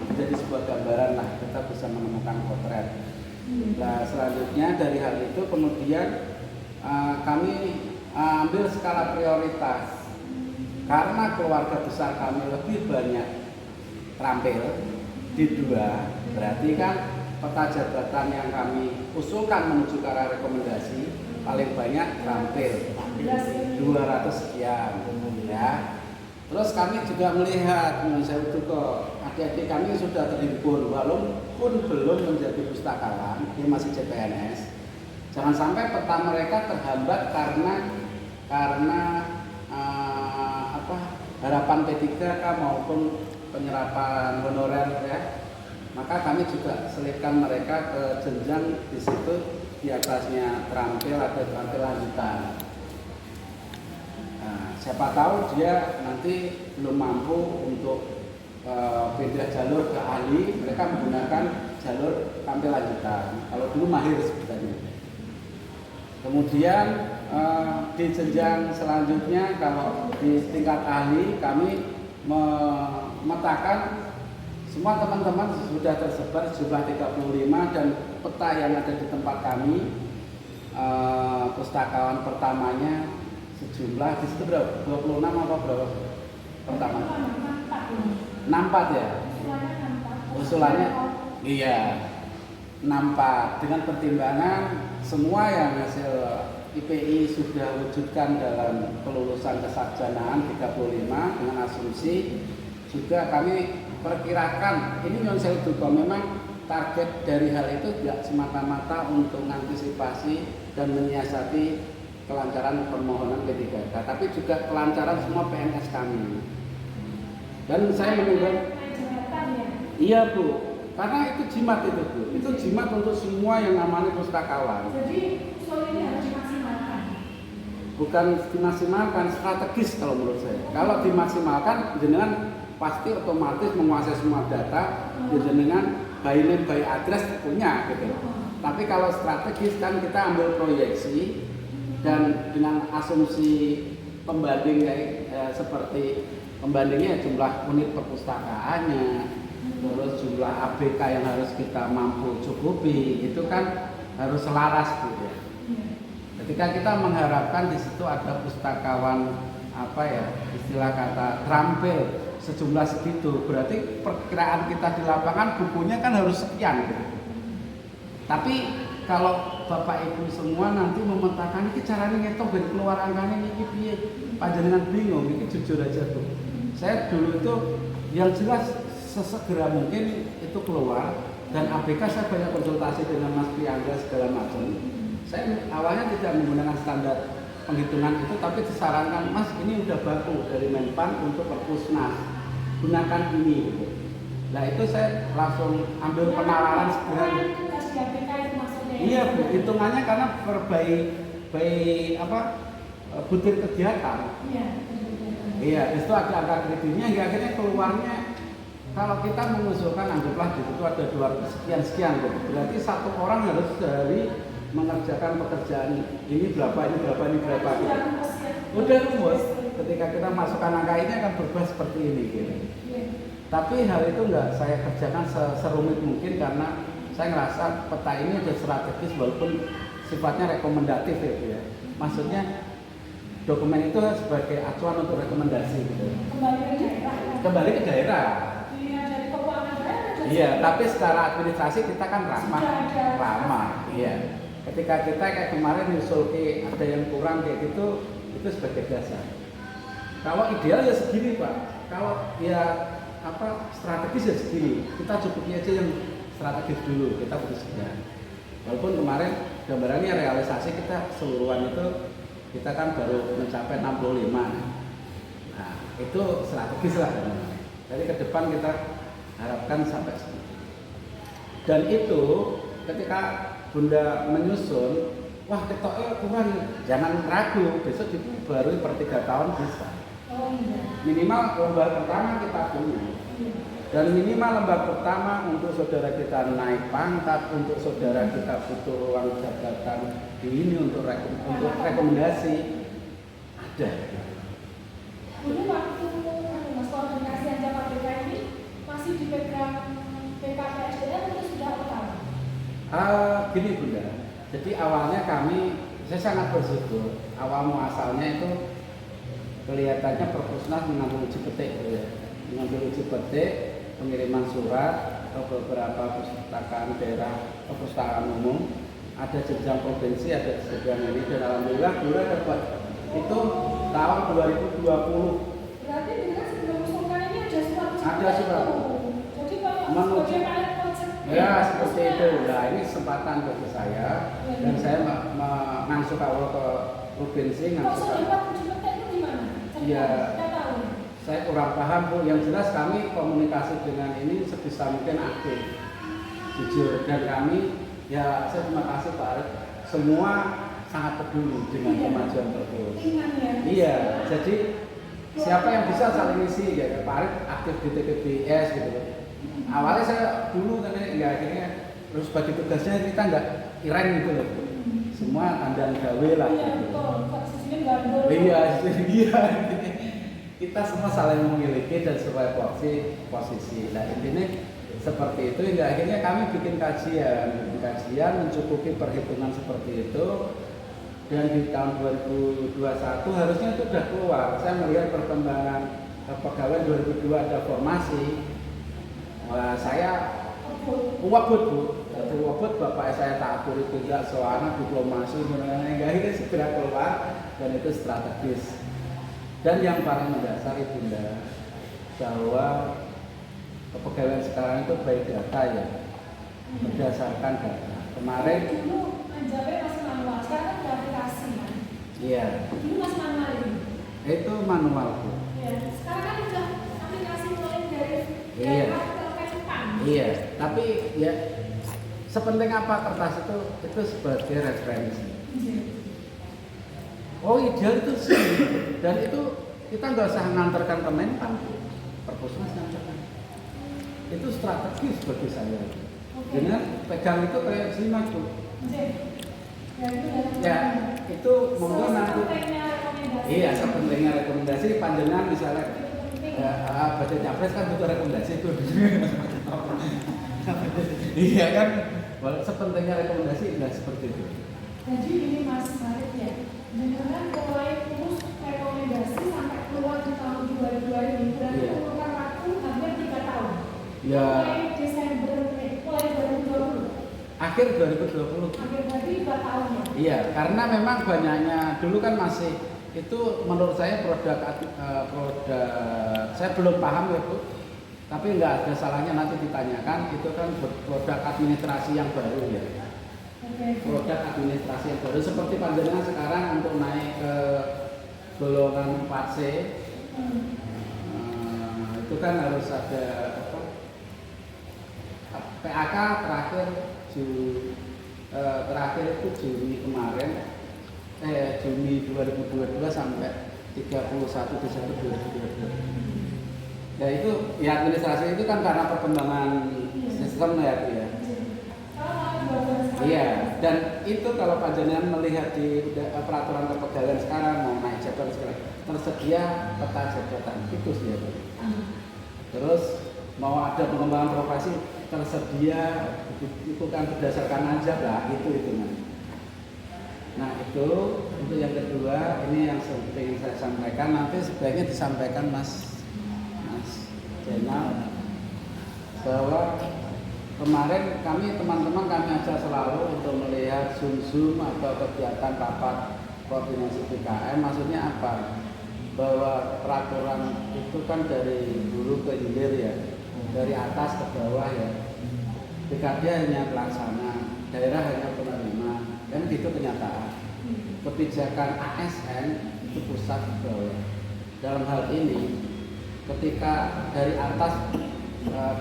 S1: menjadi sebuah gambaran lah kita bisa menemukan potret. Nah selanjutnya dari hal itu kemudian kami ambil skala prioritas karena keluarga besar kami lebih banyak terampil di 2, berarti kan peta jabatan yang kami usulkan menuju ke arah rekomendasi paling banyak terampil 200 sekian ya. Terus kami juga melihat saya itu kok adik-adik kami sudah terhimpun walaupun belum menjadi pustakawan, ini masih CPNS. Jangan sampai peta mereka terhambat karena harapan P3K maupun penyerapan honorer ya. Maka kami juga selipkan mereka ke jenjang di situ di atasnya terampil atau terampil lanjutan. Nah, siapa tahu dia nanti belum mampu untuk beda jalur ke ahli, mereka menggunakan jalur terampil lanjutan. Kalau dulu mahir sebetulnya. Kemudian di jenjang selanjutnya kalau di tingkat ahli kami memetakan semua teman-teman sudah tersebar jumlah 35 dan peta yang ada di tempat kami pustakawan pertamanya sejumlah di situ berapa? 26 apa berapa? Pertama 64 ya? Usulannya? Iya 64 dengan pertimbangan semua yang hasil IPI sudah wujudkan dalam kelulusan kesarjanaan 35 dengan asumsi juga kami perkirakan ini Nyon Sewu Duka memang target dari hal itu tidak semata-mata untuk mengantisipasi dan menyiasati kelancaran permohonan P3K, tapi juga kelancaran semua PNS kami. Dan saya menurut iya Bu, karena itu jimat itu Bu, itu jimat untuk semua yang namanya pustakawan.
S2: Jadi usul ini harus dimaksimalkan.
S1: Bukan dimaksimalkan, strategis kalau menurut saya. Kalau dimaksimalkan jenengan pasti otomatis menguasai semua data, jenengan by name by address punya gitu. Tapi kalau strategis kan kita ambil proyeksi dan dengan asumsi pembanding seperti pembandingnya jumlah unit perpustakaannya, terus jumlah ABK yang harus kita mampu cukupi, itu kan harus selaras gitu ya. Ketika kita mengharapkan di situ ada pustakawan istilah kata terampil sejumlah segitu, berarti perkiraan kita di lapangan bukunya kan harus sekian gitu. Tapi kalau Bapak Ibu semua nanti memetakan ini caranya ngetok ben keluar angkanya ini piye, panjenengan bingung, ini jujur aja tuh. Saya dulu itu yang jelas sesegera mungkin itu keluar dan ABK saya banyak konsultasi dengan Mas Priangga segala macam. Saya awalnya tidak menggunakan standar penghitungan itu, tapi disarankan Mas ini udah baku dari Menpan untuk Perpusnas, gunakan ini gitu. Nah itu saya langsung ambil penalaran segera. Iya Bu, hitungannya karena butir kegiatan. Iya, itu ada angka kreditnya, hingga akhirnya keluarnya kalau kita mengusulkan anggaplah di situ ada 200 sekian gitu. Berarti satu orang harus dari mengerjakan pekerjaan ini berapa gitu. Udah rumus. Ketika kita masukkan angka ini akan berubah seperti ini gitu. Tapi hal itu enggak saya kerjakan serumit mungkin karena saya ngerasa peta ini ada strategis walaupun sifatnya rekomendatif ya. Maksudnya dokumen itu sebagai acuan untuk rekomendasi gitu. Kembali ke daerah. Iya, tapi secara administrasi kita kan ramah. Iya. Ketika kita kayak kemarin nyusul ada yang kurang kayak gitu, itu sebagai dasar. Kalau ideal ya segini Pak. Kalau ya strategis ya segini. Kita cukupi aja yang strategis dulu. Kita butuh sekian. Walaupun kemarin gambarannya realisasi kita seluruhan itu kita kan baru mencapai 65. Nah itu strategis lah. Jadi ke depan kita harapkan sampai segitu. Dan itu ketika Bunda menyusun, wah ketoknya kurang, jangan ragu, besok itu baru per 3 tahun bisa. Minimal lomba pertama kita punya. Dan minimal lembar pertama untuk saudara kita naik pangkat, untuk saudara kita butuh ruang jabatan ini untuk rekomendasi ada.
S2: Dulu waktu Mas koordinasi antar KPK ini masih dipegang BKPSDM itu sudah total?
S1: Gini Bunda, jadi awalnya saya sangat bersyukur awal muasalnya itu kelihatannya Perpusnas mengambil uji petik, mengambil uji petik, pengiriman surat ke beberapa perpustakaan daerah, perpustakaan umum, ada jenjang provinsi, ada jenjang ini, dan alhamdulillah Bunda dapat itu tahun 2020.
S2: Berarti dengan sebelum usulkan ini ada surat?
S1: Ada surat.
S2: Jadi kalau sebagai pilot project
S1: ya seperti itu. Nah ini kesempatan bagi saya dan saya masuk awal ke provinsi
S2: Kok dapat uji petik itu gimana?
S1: Iya.
S2: Saya tahu.
S1: Saya kurang paham Bu. Yang jelas kami komunikasi dengan ini sebisa mungkin aktif, jujur, dan kami ya saya terima kasih Pak Arief, semua sangat peduli dengan kemajuan tersebut. Iya, jadi siapa yang bisa saling isi ya Pak Arief aktif di TPBS gitu. Awalnya saya dulu kan ya akhirnya terus bagi tugasnya kita nggak iren gitu loh. Semua kandang gawe lah.
S2: Iya betul, posisinya gandul.
S1: Iya. Kita semua saling memiliki dan sesuai posisi. Nah intinya seperti itu hingga akhirnya kami bikin kajian mencukupi perhitungan seperti itu. Dan di tahun 2021 harusnya itu sudah keluar. Saya melihat perkembangan pegawai 2002 ada formasi. Saya wabut bapak saya tak atur itu tidak soalnya diplomasi akhirnya segera keluar dan itu strategis. Dan yang paling mendasar Bunda bahwa kepegawaian sekarang itu by data ya, berdasarkan data. Kemarin
S2: dulu menjawabnya masih manual, sekarang ada aplikasi kan?
S1: Iya.
S2: Dulu masih manual ini.
S1: Itu manual Bu.
S2: Ya, sekarang kan udah aplikasi mulai dari
S1: Iya.
S2: ke Jepang.
S1: Iya, tapi ya sepenting apa kertas itu sebagai referensi. Oh ideal itu sih, dan itu kita nggak usah ngantarkan ke Menpan, Perpusnas ngantarkan. Itu strategis bagi saya. Dengan pegang itu kayak simak tuh. Ya itu monggo nanti. Iya, sepentingnya rekomendasi panjenengan misalnya. Baca capres kan butuh rekomendasi itu. Iya kan, sepentingnya rekomendasi nggak seperti itu.
S2: Jadi ini Mas Farid ya, dengan mulai urus rekomendasi sampai keluar di tahun 2002 ini berarti memerlukan waktu hampir 3 tahun.
S1: Ya.
S2: Mulai Desember, mulai 2020.
S1: Akhir 2020.
S2: Akhir berarti 2 tahun ya.
S1: Iya, karena memang banyaknya dulu kan masih itu menurut saya produk saya belum paham ya Bu. Tapi nggak ada salahnya nanti ditanyakan, itu kan produk administrasi yang baru ya. Produk administrasi yang baru seperti panjenengan sekarang untuk naik ke golongan 4C itu kan harus ada PAK terakhir itu Juni kemarin Juni 2022 sampai 31 Desember 2022. Ya itu ya administrasi itu kan karena perkembangan sistem ya Bu ya. Iya, dan itu kalau panjenengan melihat di peraturan kepegawaian sekarang mau naik jabatan sekarang tersedia peta jabatan itu sih ya Bu. Terus mau ada pengembangan profesi tersedia itu kan berdasarkan aja lah itu nanti. Nah itu untuk yang kedua ini yang penting saya sampaikan nanti sebaiknya disampaikan Mas Jenal bahwa kemarin teman-teman kami ajak selalu untuk melihat Zoom atau kegiatan rapat koordinasi PKM. Maksudnya apa? Bahwa peraturan itu kan dari hulu ke hilir ya, dari atas ke bawah ya. BKD hanya pelaksana, daerah hanya penerima, kan gitu kenyataan. Kebijakan ASN itu pusat ke bawah. Dalam hal ini, ketika dari atas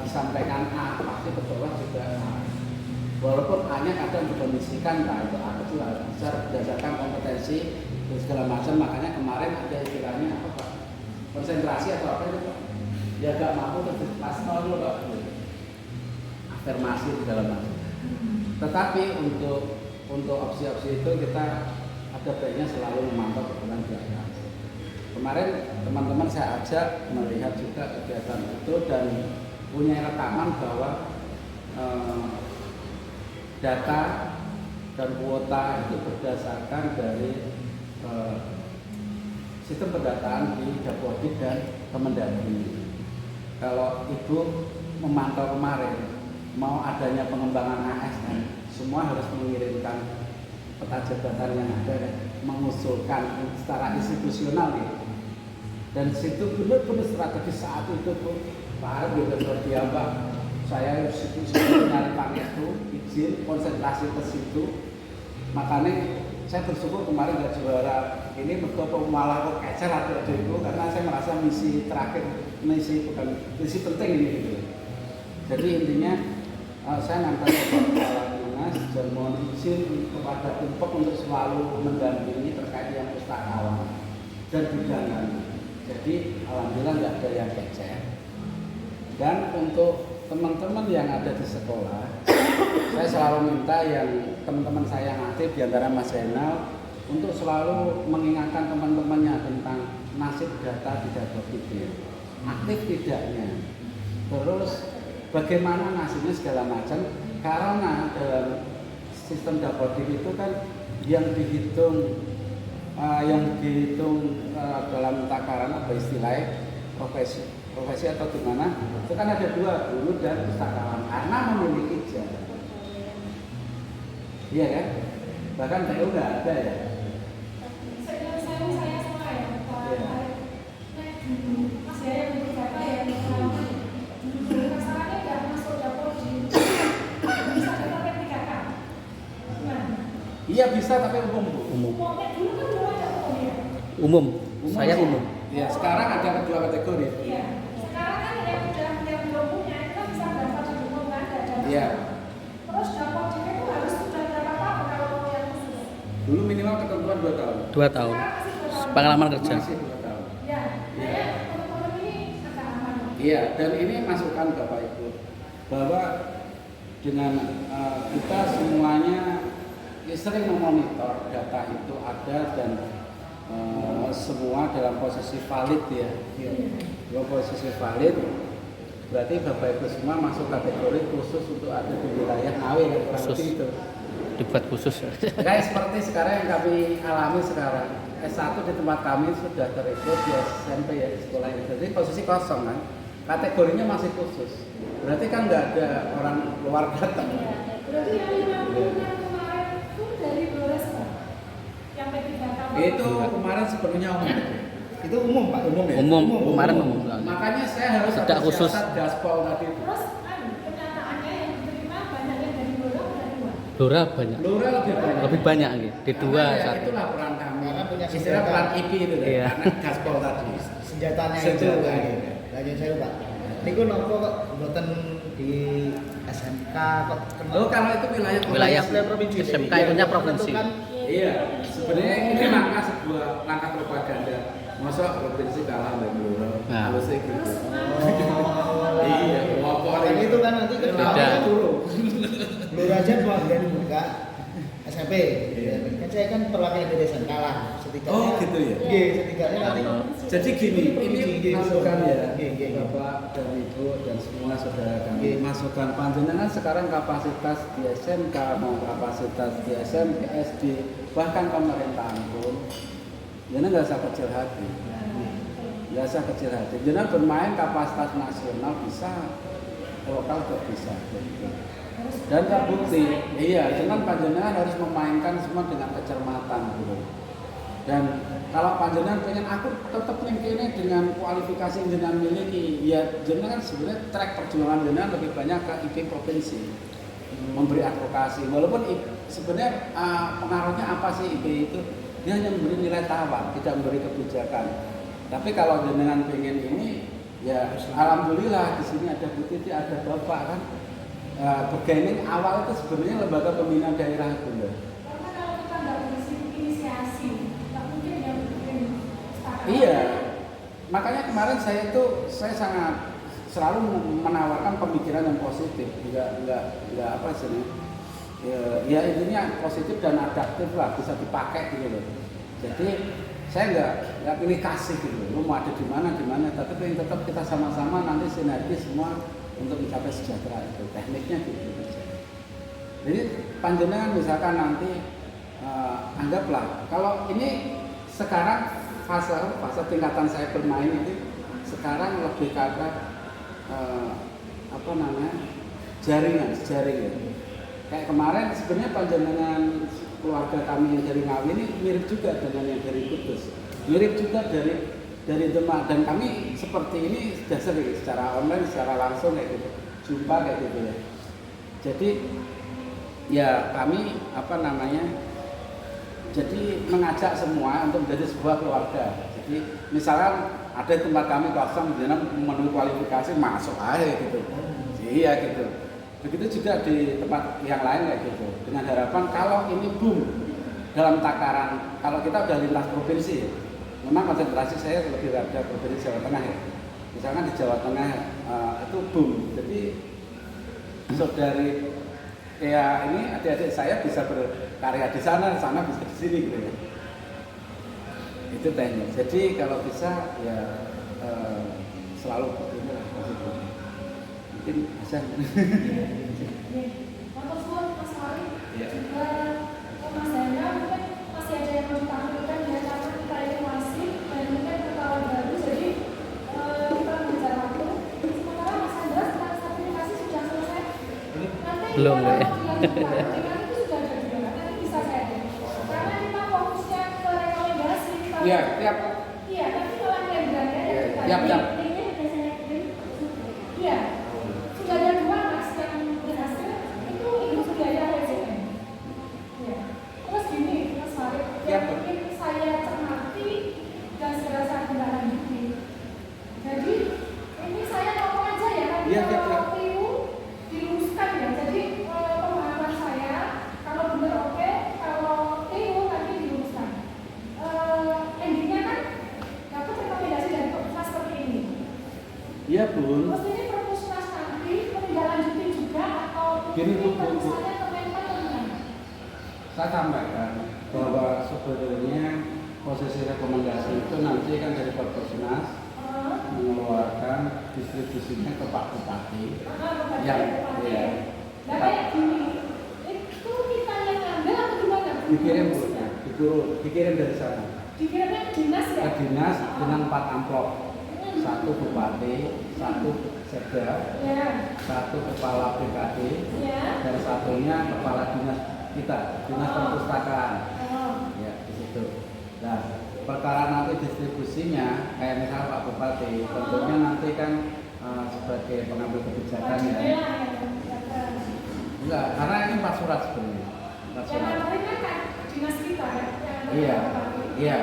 S1: disampaikan A, pasti ke bawah juga A. Walaupun A-nya kadang dikondisikan, itu A kecil besar berdasarkan kompetensi dan segala macam. Makanya kemarin ada istilahnya apa Pak? Konsentrasi atau apa itu Pak? ya gak mampu terus pas nol loh afirmasi segala macam. Tetapi untuk opsi-opsi itu kita ada baiknya selalu memantau perkembangan di atas. Kemarin teman-teman saya ajak melihat juga kegiatan itu dan punya rekaman bahwa data dan kuota itu berdasarkan dari sistem pendataan di Dapodik dan Kemendagri. Kalau Ibu memantau kemarin mau adanya pengembangan ASN, semua harus mengirimkan peta jabatan yang ada, mengusulkan secara institusional gitu. Dan situ benar-benar strategi saat itu pun Pak Arif juga seperti apa, saya nyari paket itu izin konsentrasi ke situ. Makanya saya bersyukur kemarin gak juara ini malah kok kecer atau itu karena saya merasa misi terakhir, misi penting ini gitu. Jadi intinya saya nanti Kepala Dinas dan mohon izin kepada Timpok untuk selalu mendampingi terkait yang pustakawan dan bidangan. Jadi alhamdulillah nggak ada yang kecer. Dan untuk teman-teman yang ada di sekolah, saya selalu minta yang teman-teman saya yang aktif di antara Mas Zainal untuk selalu mengingatkan teman-temannya tentang nasib data di Dapodik, aktif tidaknya, terus bagaimana nasibnya segala macam, karena dalam sistem Dapodik itu kan yang dihitung dalam takaran apa istilahnya profesi atau gimana itu kan ada dua, guru dan pustakawan karena memiliki ijazah. Iya kan? Bahkan PU nggak ada ya.
S2: Saya sama ya Pak. Mas Jaya yang berkata ya masalahnya nggak masuk Dapodik, bisa data P3K.
S1: Iya bisa tapi umum Bu.
S2: Umumnya dulu kan belum ada umum ya.
S6: Umum. Saya
S1: sih.
S6: umum.
S1: Ya sekarang ada kedua kategori.
S2: Iya. Sekarang kan yang belum punya itu kan bisa daftar di umum kan ada.
S1: Iya.
S2: Terus Dapodik itu harus sudah berapa tahun kalau yang khusus?
S1: Dulu minimal ketentuan 2 tahun.
S6: 2 tahun.
S2: Sekarang masih 2 tahun.
S6: Pengalaman kerja.
S1: Masih 2 tahun.
S2: Ya, saya teman-teman ini agak aman.
S1: Iya, dan ini masukan Bapak Ibu bahwa dengan kita semuanya sering memonitor data itu ada dan semua dalam posisi valid ya. Kalau posisi valid berarti Bapak Ibu semua masuk kategori khusus untuk ada di wilayah Ngawi kan kurang
S6: Khusus.
S1: lebih itu.
S6: Dibuat khusus.
S1: Kayak seperti sekarang yang kami alami sekarang. S1 di tempat kami sudah terekrut di SMP ya di sekolah ini. Jadi posisi kosong kan. Kategorinya masih khusus. Berarti kan nggak ada orang luar datang.
S2: Berarti yang 50 kemarin itu dari Flores Pak? Yang P3K
S1: Itu kemarin sepenuhnya umum.
S5: Itu umum Pak.
S1: Umum ya.
S6: Umum. Kemarin umum.
S1: Makanya saya harus
S6: Tidak
S1: ada
S6: khusus.
S1: siasat gaspol tadi itu.
S2: Terus kenyataannya yang diterima banyaknya dari Blora atau dari luar?
S6: Blora banyak.
S1: Blora lebih banyak.
S6: Lebih banyak gitu. Di
S1: Karena
S6: 2
S1: ya,
S6: 1.
S1: itulah peran kami.
S5: Karena punya
S1: Istilah
S5: senjata.
S1: peran IP itu kan.
S6: Iya.
S1: Karena gaspol tadi.
S5: Senjatanya itu
S1: Senjata.
S5: kan. Lanjut saya Pak. Niku nopo kok mboten di SMK kok
S1: Oh kalau itu
S6: Wilayah
S5: provinsi.
S6: SMK
S5: Iya,
S6: itunya provinsi.
S5: kan
S1: Iya, sebenarnya ini sebuah langkah propaganda. Masa provinsi kalah sama Blora?
S6: Nah.
S1: Harusnya gitu.
S5: Oh,
S1: Iya, lapor
S5: yang itu kan nanti kan
S6: Beda.
S5: Blora aja buat dari buka SMP. Kan saya kan perwakilan dari SMK lah. Setidaknya.
S1: Oh, gitu ya?
S5: Iya, setidaknya nanti.
S1: Jadi gini, ini masukan ya,
S5: Iya.
S1: Bapak dan Ibu dan semua saudara kami.
S5: Iya.
S1: Masukan panjenengan sekarang kapasitas di SMK mau kapasitas di SMP, SD, bahkan pemerintahan pun, jangan nggak usah kecil hati. Nggak usah kecil hati. Jangan bermain kapasitas nasional bisa, lokal juga bisa. Dan terbukti, iya, dengan panjenengan harus memainkan semua dengan kecermatan gitu. Dan kalau panjenengan pengen aku tetap ini dengan kualifikasi yang jenengan miliki, ya jenengan sebenarnya track perjuangan jenengan lebih banyak ke IP provinsi, memberi advokasi. Walaupun sebenarnya pengaruhnya apa sih IP itu? Dia hanya memberi nilai tawar, tidak memberi kebijakan. Tapi kalau jenengan pengen ini, ya alhamdulillah di sini ada Bu Titi, ada Bapak kan. Bergaining awal itu sebenarnya lembaga pembinaan daerah itu loh.
S2: Karena kalau kita nggak inisiasi, nggak mungkin yang bikin startup.
S1: Iya. makanya kemarin saya sangat selalu menawarkan pemikiran yang positif, enggak apa sih, ya intinya positif dan adaptif lah, bisa dipakai gitu loh. Jadi saya nggak pilih kasih gitu, lu mau ada di mana, tapi pengen tetap kita sama-sama nanti sinergi semua untuk mencapai sejahtera itu, tekniknya gitu. Jadi panjenengan misalkan nanti anggaplah kalau ini sekarang fase tingkatan saya bermain ini sekarang lebih ke jaringan. Kayak kemarin sebenarnya panjenengan keluarga kami yang dari Ngawi ini mirip juga dengan yang dari Kudus, mirip juga dari Demak, dan kami seperti ini sudah sering secara online, secara langsung kayak gitu, jumpa kayak gitu ya. Jadi ya kami jadi mengajak semua untuk menjadi sebuah keluarga. Jadi misalkan ada tempat kami kosong, memenuhi kualifikasi, masuk aja gitu. Iya gitu. Begitu juga di tempat yang lain kayak gitu. Dengan harapan kalau ini boom dalam takaran, kalau kita udah lintas provinsi, ya, memang konsentrasi saya lebih pada provinsi Jawa Tengah ya. Misalkan di Jawa Tengah itu boom. Jadi saudari ya ini adik-adik saya bisa berkarya di sana bisa di sini gitu ya. Itu teknik. Jadi kalau bisa ya selalu begini lah positif. Mungkin bisa.
S2: Mas Ari,
S1: Ya.
S2: juga Mas Dana mungkin masih ada yang mau ditampilkan ya, karena kita ini masih dan mungkin pengetahuan baru, jadi kita mengejar waktu. Sementara Mas Hendra tentang sertifikasi sudah selesai. Nanti
S6: Belum,
S2: kalau
S6: ya.
S2: dilanjutkan itu sudah ada juga, nanti bisa saya deh. Karena kita fokusnya ke rekomendasi.
S1: Iya, tiap.
S2: Iya, tapi kalau yang berada ya kita
S1: Tiap.
S2: ini sudah saya kirim. Iya, sudah ada 2 Mas yang berhasil, itu biaya resident. Ya. Terus gini, Mas Farid, yang mungkin saya cermati dan segera saya tindak lanjuti. Jadi ini saya ngomong aja ya, kan
S1: Iya,
S2: kalau PU diluruskan ya. Jadi pemahaman saya kalau benar oke, kalau PU nanti diluruskan. Endingnya kan dapat rekomendasi dari Kopasnas seperti ini.
S1: Iya Bun.
S2: Terus ini Kopasnas nanti menindaklanjuti juga atau
S1: Gini, Bu.
S2: misalnya ke Menpan atau gimana?
S1: Saya sampaikan bahwa sebenarnya posisi rekomendasi itu nanti kan dari Kopasnas mengeluarkan distribusinya ke Pak Bupati. Yang ya.
S2: Nah kayak gini, itu kita yang ngambil atau gimana?
S1: Dikirim Bu, dikirim dari sana.
S2: Dikirimnya ke dinas ya?
S1: Ke dinas dengan 4 amplop. 1 bupati, 1 sekda,
S2: Ya.
S1: 1 kepala BKD,
S2: Ya.
S1: dan 1-nya kepala dinas kita, dinas perpustakaan.
S2: Oh.
S1: Ya, di situ. Nah, perkara nanti distribusinya, kayak misalnya Pak Bupati, tentunya nanti kan sebagai pengambil kebijakan ya. Enggak, karena ini 4 surat sebenarnya. 4
S2: Yang
S1: surat.
S2: nanti kan dinas kita ya?
S1: Iya, iya.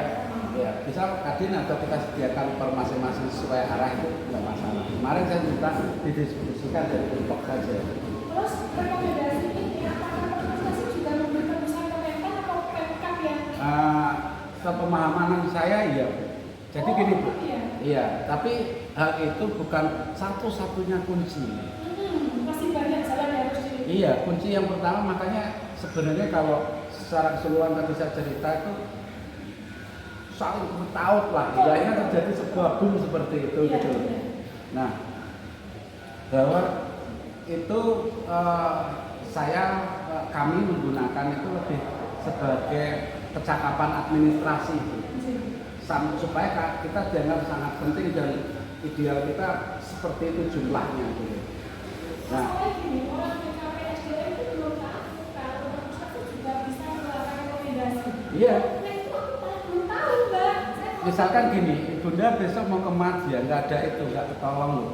S1: Ya, bisa kadin atau kita sediakan per masing-masing sesuai arah itu nggak masalah. Kemarin saya minta didistribusikan dari Depok saja.
S2: Terus rekomendasi ini apakah Kopasnas juga memberikan usaha ke Menpan atau Pemkab yang
S1: Sepemahaman saya iya. Jadi gini Bu,
S2: iya.
S1: iya. Tapi hal itu bukan satu-satunya kunci.
S2: Masih banyak jalan yang harus di.
S1: Iya, kunci yang pertama makanya sebenarnya kalau secara keseluruhan tadi saya cerita itu saling bertaut lah, hingga terjadi sebuah boom seperti itu
S2: Iya,
S1: gitu.
S2: iya.
S1: Nah, bahwa itu kami menggunakan itu lebih sebagai kecakapan administrasi supaya kita dianggap sangat penting dan ideal kita seperti itu jumlahnya gitu. Nah,
S2: Soalnya gini, orang BKP SDM itu belum tahu kalau Kopasnas itu juga bisa mengeluarkan rekomendasi.
S1: iya.
S2: Nah itu belum tahu Mbak. Saya mau-
S1: Misalkan gini, Bunda besok mau ke Madya, nggak ada itu, nggak ketolong loh.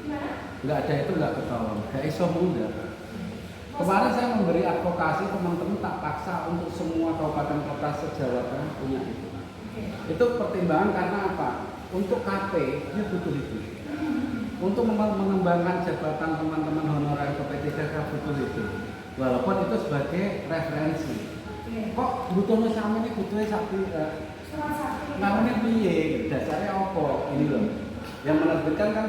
S2: Gimana?
S1: Nggak ada itu, nggak ketolong, nggak iso muda. Kemarin saya memberi advokasi teman-teman tak paksa untuk semua kabupaten kota se-Jawa Tengah punya itu. Itu pertimbangan karena apa? Untuk KP dia butuh itu. Untuk mengembangkan jabatan teman-teman honorer ke P3K butuh itu. Walaupun itu sebagai referensi. Kok butuhnya sama ini butuhnya sapi
S2: Surat sakit.
S1: namanya piye? dasarnya apa? Ini loh. Yang menerbitkan kan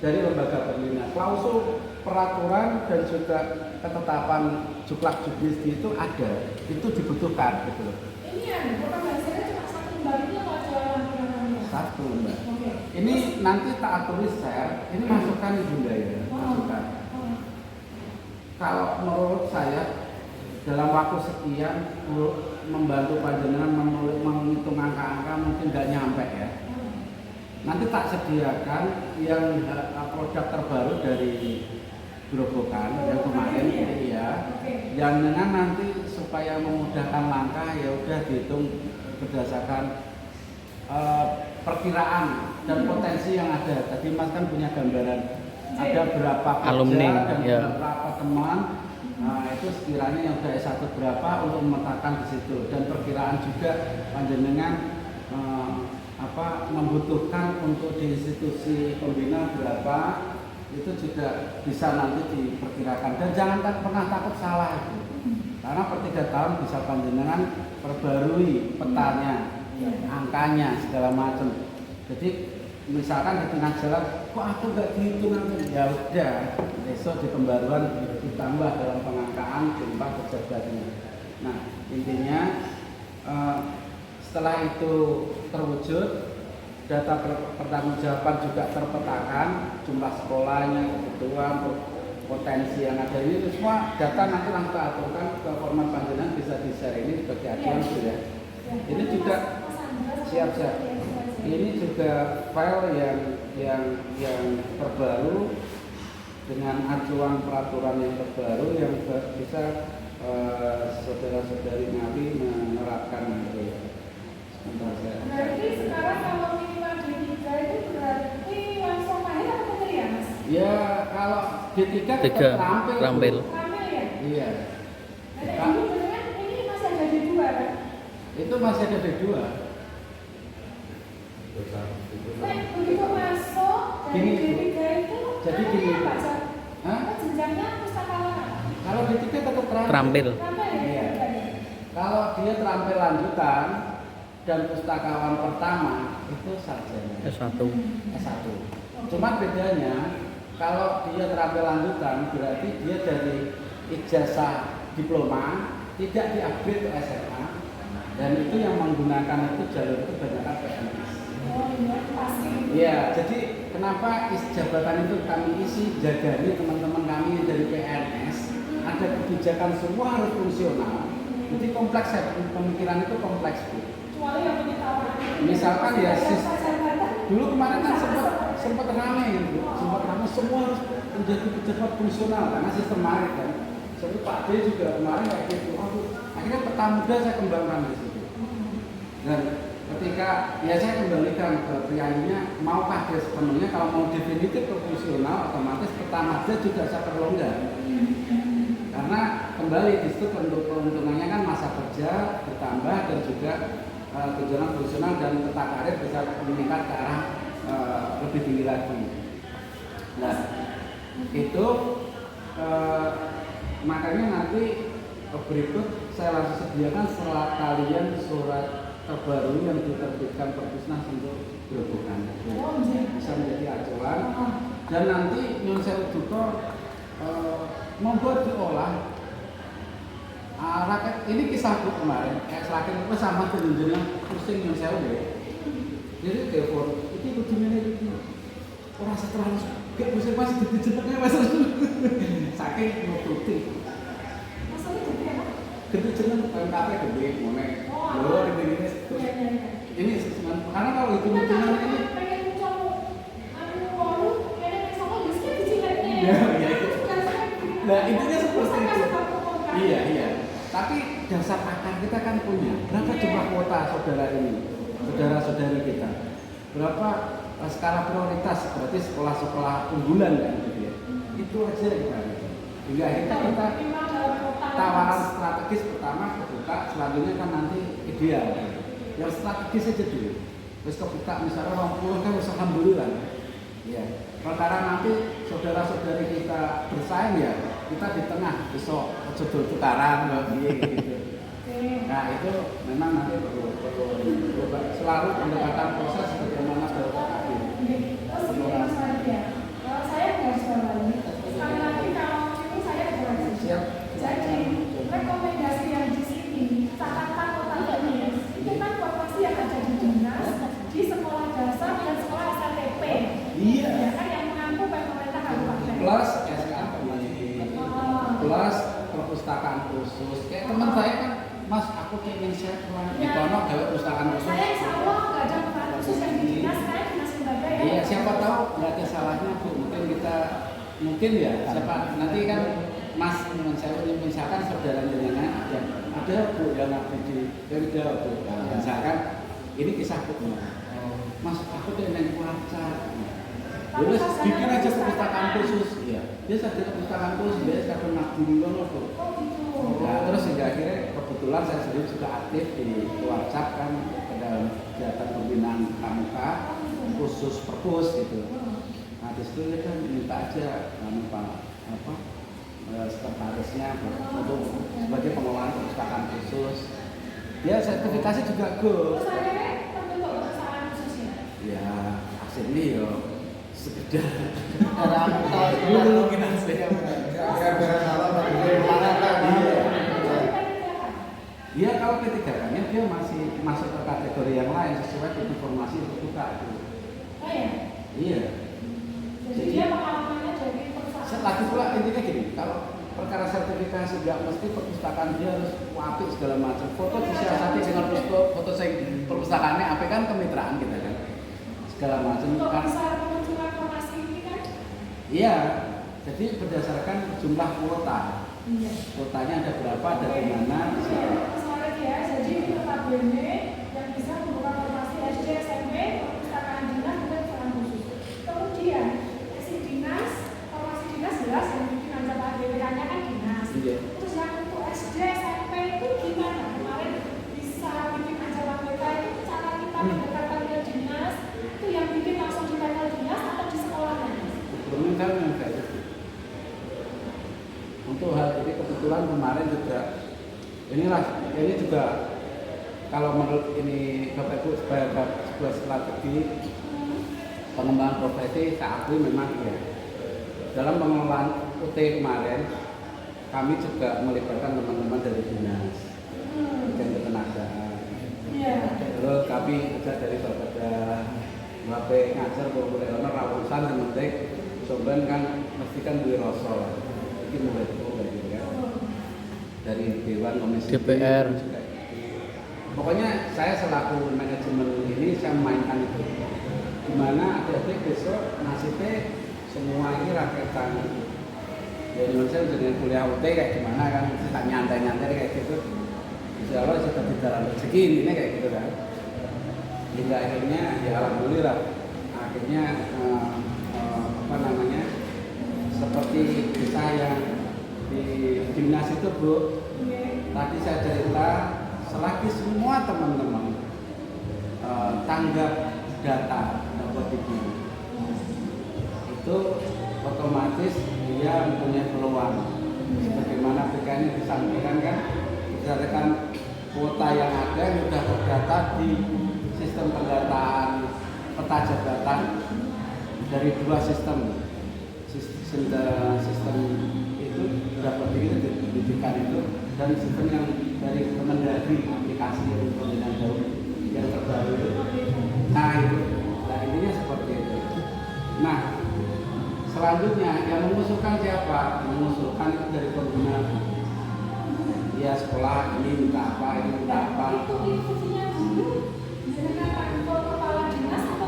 S1: dari lembaga pembina. Klausul peraturan dan juga ketetapan juklak judis itu ada, itu dibutuhkan gitu loh.
S2: Ini ya, bukan hasilnya cuma satu lembar ini atau ada lembarannya?
S1: Satu mbak.
S2: Oke.
S1: Ini nanti tak tulis share, ini masukan Bunda ya, masukan. Kalau menurut saya dalam waktu sekian membantu panjenengan menghitung angka-angka mungkin nggak nyampe ya. Nanti tak sediakan yang produk terbaru dari Grobogan yang kemarin ini ya. Yang dengan nanti supaya memudahkan langkah ya udah dihitung berdasarkan perkiraan dan potensi yang ada. Tadi Mas kan punya gambaran ada berapa kerja
S6: Alumni,
S1: dan
S6: ya.
S1: berapa teman. Nah, itu sekiranya yang udah S1 berapa untuk memetakan di situ dan perkiraan juga panjenengan membutuhkan untuk di institusi pembina berapa itu juga bisa nanti diperkirakan dan jangan pernah takut salah itu karena per 3 tahun bisa panjenengan perbarui petanya, angkanya segala macam. Jadi misalkan di tengah jalan kok aku nggak dihitung ya udah besok di pembaruan ditambah dalam pengangkaan jumlah pejabatnya. Nah intinya setelah itu terwujud data pertanggungjawaban juga terpetakan jumlah sekolahnya, kebutuhan, potensi yang ada ini semua data nanti langsung aturkan ke format panjenengan bisa di share ini sebagai acuan ya. Ini juga siap-siap. Ini juga file yang terbaru dengan acuan peraturan yang terbaru yang bisa saudara-saudari Ngawi menerapkan itu. Sebentar saya.
S2: Berarti sekarang kalau minimal D3 itu berarti langsung mahir atau bener ya Mas?
S1: Ya kalau D3 tetap terampil.
S2: Terampil ya?
S1: Iya.
S2: Nah, ini beneran ini masih ada D2 kan?
S1: Itu masih ada D2.
S2: Nah, begitu masuk dari
S1: Gini,
S2: D3 itu
S1: jadi gini.
S2: apa Pak?
S1: Hah?
S2: Jenjangnya pustakawan.
S1: Kalau D3 tetap terampil.
S6: Terampil.
S2: Terampil ya?
S1: Iya. Kalau dia terampil lanjutan dan pustakawan pertama itu sarjana
S6: S1.
S1: S1. Cuma bedanya kalau dia terampil lanjutan berarti dia dari ijazah diploma tidak di-upgrade ke SMA dan itu yang menggunakan itu jalur itu banyak PNS.
S2: Oh iya, pasti.
S1: Iya, jadi kenapa jabatan itu kami isi jagani teman-teman kami yang dari PNS ada kebijakan semua harus fungsional. Jadi kompleks ya, pemikiran itu kompleks Bu.
S2: Kecuali yang ditawarkan.
S1: Misalkan ya dulu kemarin kan sempat ramai gitu, sempat ramai semua harus menjadi pejabat fungsional karena sistem marit kan. Jadi Pak D juga kemarin kayak gitu. Akhirnya peta muda saya kembangkan di situ. Dan ketika ya saya kembalikan ke prianya, maukah dia sepenuhnya kalau mau definitif ke fungsional otomatis peta muda juga saya perlonggar. Karena kembali di situ bentuk keuntungannya kan masa kerja bertambah dan juga tunjangan fungsional dan peta karir bisa meningkat ke arah lebih tinggi lagi. Nah itu makanya nanti berikut saya langsung sediakan setelah kalian surat terbaru yang diterbitkan Perpusnas untuk Grobogan. Bisa menjadi acuan dan nanti Nyun Sewu Duto membuat diolah rakyat ini kisahku kemarin selakin itu sama tunjuknya pusing Nyun Sewu ya. Jadi telepon itu kudunya itu orang terlalu gak bisa masih dijejaknya masih saking produktif.
S2: Maksudnya jadi apa?
S1: Gede jeneng kafe gede momen. Loh gede ini karena kalau itu hitungan ini
S2: pengen coba warung kayaknya sama biasanya dijilatnya
S1: ya itu. Nah intinya seperti itu. Iya. Tapi dasar akar kita kan punya. Berapa jumlah kuota saudara ini, saudara-saudari kita? Berapa skala prioritas? Berarti sekolah-sekolah unggulan kan gitu ya. Itu aja kita. Hingga akhirnya kita tawaran strategis pertama kebuka, selanjutnya kan nanti ideal. Yang strategis aja dulu. Terus kebuka misalnya 20 kan bisa alhamdulillah. Ya. Perkara nanti saudara-saudari kita bersaing ya, kita di tengah besok jodoh tukaran gitu. Nah itu memang nanti perlu selalu pendekatan proses bagaimana khusus. Kayak teman saya kan, Mas, aku pengen share kemana di kono gawe pustakaan khusus.
S2: Saya insya Allah nggak ada tempat khusus yang di dinas, saya dinas lembaga ya.
S1: Iya, siapa tahu nggak ada salahnya Bu. Mungkin ya, siapa nanti kan Mas teman saya misalkan saudara jenengan ada Bu yang abdi di Pemda Bu. Nah, misalkan ini kisah Bu. Mas, aku pengen puasa. Terus bikin aja perpustakaan khusus. Iya. Dia sadar perpustakaan khusus, dia sadar nabung ngono Bu. Nah, terus hingga akhirnya kebetulan saya sendiri juga aktif di WhatsApp kan ke dalam kegiatan pembinaan pramuka khusus perpus gitu. Nah di situ dia kan minta aja sekretarisnya untuk sebagai pengelolaan perpustakaan khusus. Dia sertifikasi juga go.
S2: Terus akhirnya terbentuk perpustakaan khususnya.
S1: Ya aslinya yo sekedar
S8: dulu
S1: mungkin asli.
S5: Gara-gara salah tadi
S1: Iya, kalau P3K-nya dia masih masuk ke kategori yang lain sesuai dengan informasi yang terbuka itu.
S2: Oh ya?
S1: Iya.
S2: Jadi dia pengalamannya dari perpustakaan.
S1: Lagi pula intinya gini, kalau perkara sertifikasi nggak mesti perpustakaan dia harus apik segala macam. Foto disiasati dengan foto perpustakaannya apik kan kemitraan kita kan. Segala macam
S2: Untuk
S1: kan.
S2: bisa memunculkan informasi ini kan?
S1: Iya. Jadi berdasarkan jumlah kuota.
S2: Iya.
S1: Kuotanya ada berapa, ada di mana.
S2: Menarik ya, jadi ini notabene yang bisa membuka informasi SD, SMP, perpustakaan dinas, dan perpustakaan khusus. Kemudian, isi dinas, informasi dinas jelas yang bikin aja Pak DPK-nya kan dinas.
S1: Iya.
S2: Terus yang untuk SD, SMP itu gimana? Kemarin bisa bikin aja Pak DPK itu cara kita mendekatkan ke dinas, itu yang bikin langsung di panel dinas atau di sekolahnya?
S1: Sebelumnya kan yang kayak gitu. Untuk hal ini kebetulan kemarin juga ini juga kalau menurut ini Bapak Ibu sebuah strategi pengembangan profesi saya akui memang ya dalam pengelolaan UT kemarin kami juga melibatkan teman-teman dari dinas dan ketenagaan. Lalu kami juga dari Bapeda Bapak ngajar boleh ono rawusan yang penting soben kan mesti kan duwe rasa. Ini mulai itu gitu ya. Dari Dewan Komisi
S3: DPR.
S1: Pokoknya saya selaku manajemen ini saya mainkan itu. Gimana adik-adik besok nasibnya semua ini rakyatan ya Indonesia dengan kuliah UT kayak gimana kan kita nyantai-nyantai kayak gitu. Insya Allah sudah di dalam rezeki ini kayak gitu kan. Hingga akhirnya ya alhamdulillah akhirnya seperti kisah yang di dinas itu Bu. Tadi saya cerita selagi semua teman-teman tanggap data dapat itu otomatis dia mempunyai peluang sebagaimana PK ini disampaikan kan berdasarkan kuota yang ada yang sudah terdata di sistem pendataan peta jabatan dari dua sistem itu dapat pendidikan itu dan sistem yang dari Kemendagri aplikasi yang pembinaan jauh yang terbaru itu. Nah intinya seperti itu. Nah selanjutnya yang mengusulkan siapa? Mengusulkan itu dari pengguna. Ya sekolah ini minta apa, ini minta apa.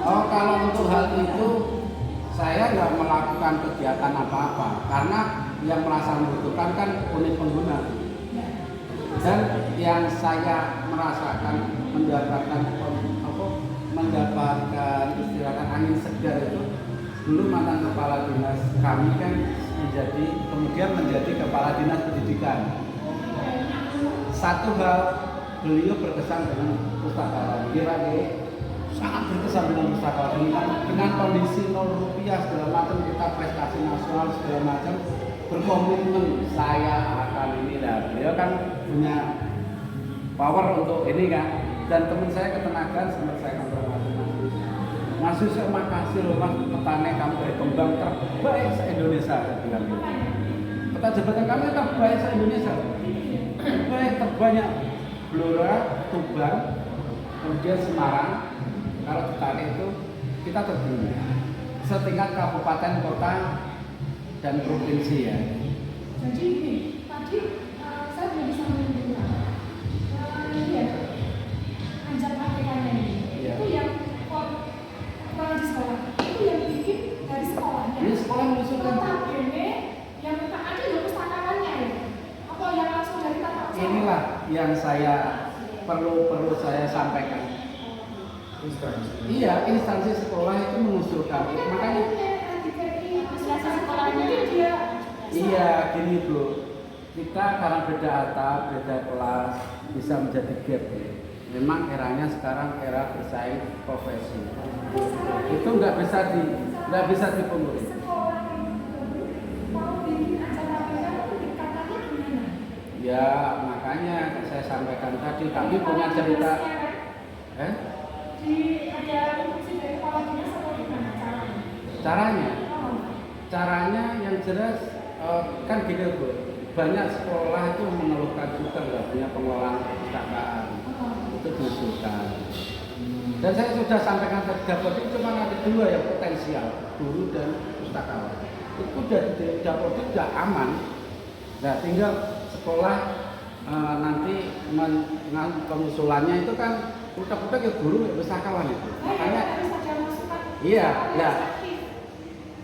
S1: Oh kalau untuk hal itu saya nggak melakukan kegiatan apa-apa karena yang merasa membutuhkan kan unit pengguna dan yang saya merasakan mendapatkan istilahkan angin segar itu dulu mantan kepala dinas kami kan kemudian menjadi kepala dinas pendidikan. Satu hal beliau berkesan dengan pustakawan sangat berkesan dengan pustakawan dengan kondisi 0 rupiah segala macam kita prestasi nasional segala macam berkomitmen saya akan ini lah beliau kan punya power untuk ini kan dan teman saya ketenagaan sempat saya konfirmasi Mas Yusuf makasih loh Mas petani kamu berkembang terbaik se-Indonesia saya bilang gitu. Peta jabatan kami terbaik se-Indonesia terbanyak Blora, Tuban, kemudian Semarang. Kalau ditarik itu kita tertinggi setingkat kabupaten, kota, dan provinsi ya.
S2: Jadi ini tadi saya belum bisa menentukan. Iya, anjak APK-nya ini.
S1: Iya.
S2: Itu yang kurang di sekolah. Itu yang bikin dari sekolahnya.
S1: Ini sekolah mengusulkan.
S2: Notabene yang ada ya pustakawannya ya. Apa yang langsung dari tata usaha?
S1: Inilah yang saya perlu saya sampaikan. Iya, instansi sekolah itu mengusulkan. Makanya iya, gini Bu. Kita karena beda atap, beda kelas, bisa menjadi gap. Memang eranya sekarang era bersaing profesi. Itu nggak bisa dipungkiri. Ya, makanya saya sampaikan tadi, kami punya cerita. Caranya yang jelas kan gini Bu, banyak sekolah itu mengeluhkan juga nggak punya pengelolaan perpustakaan, itu diusulkan. Dan saya sudah sampaikan tadi, Dapodik cuma ada 2 yang potensial, guru dan pustakawan. Itu dari Dapodik sudah aman. Nah, tinggal sekolah nanti pengusulannya itu kan utak-utak ya guru ya pustakawan itu. Makanya iya,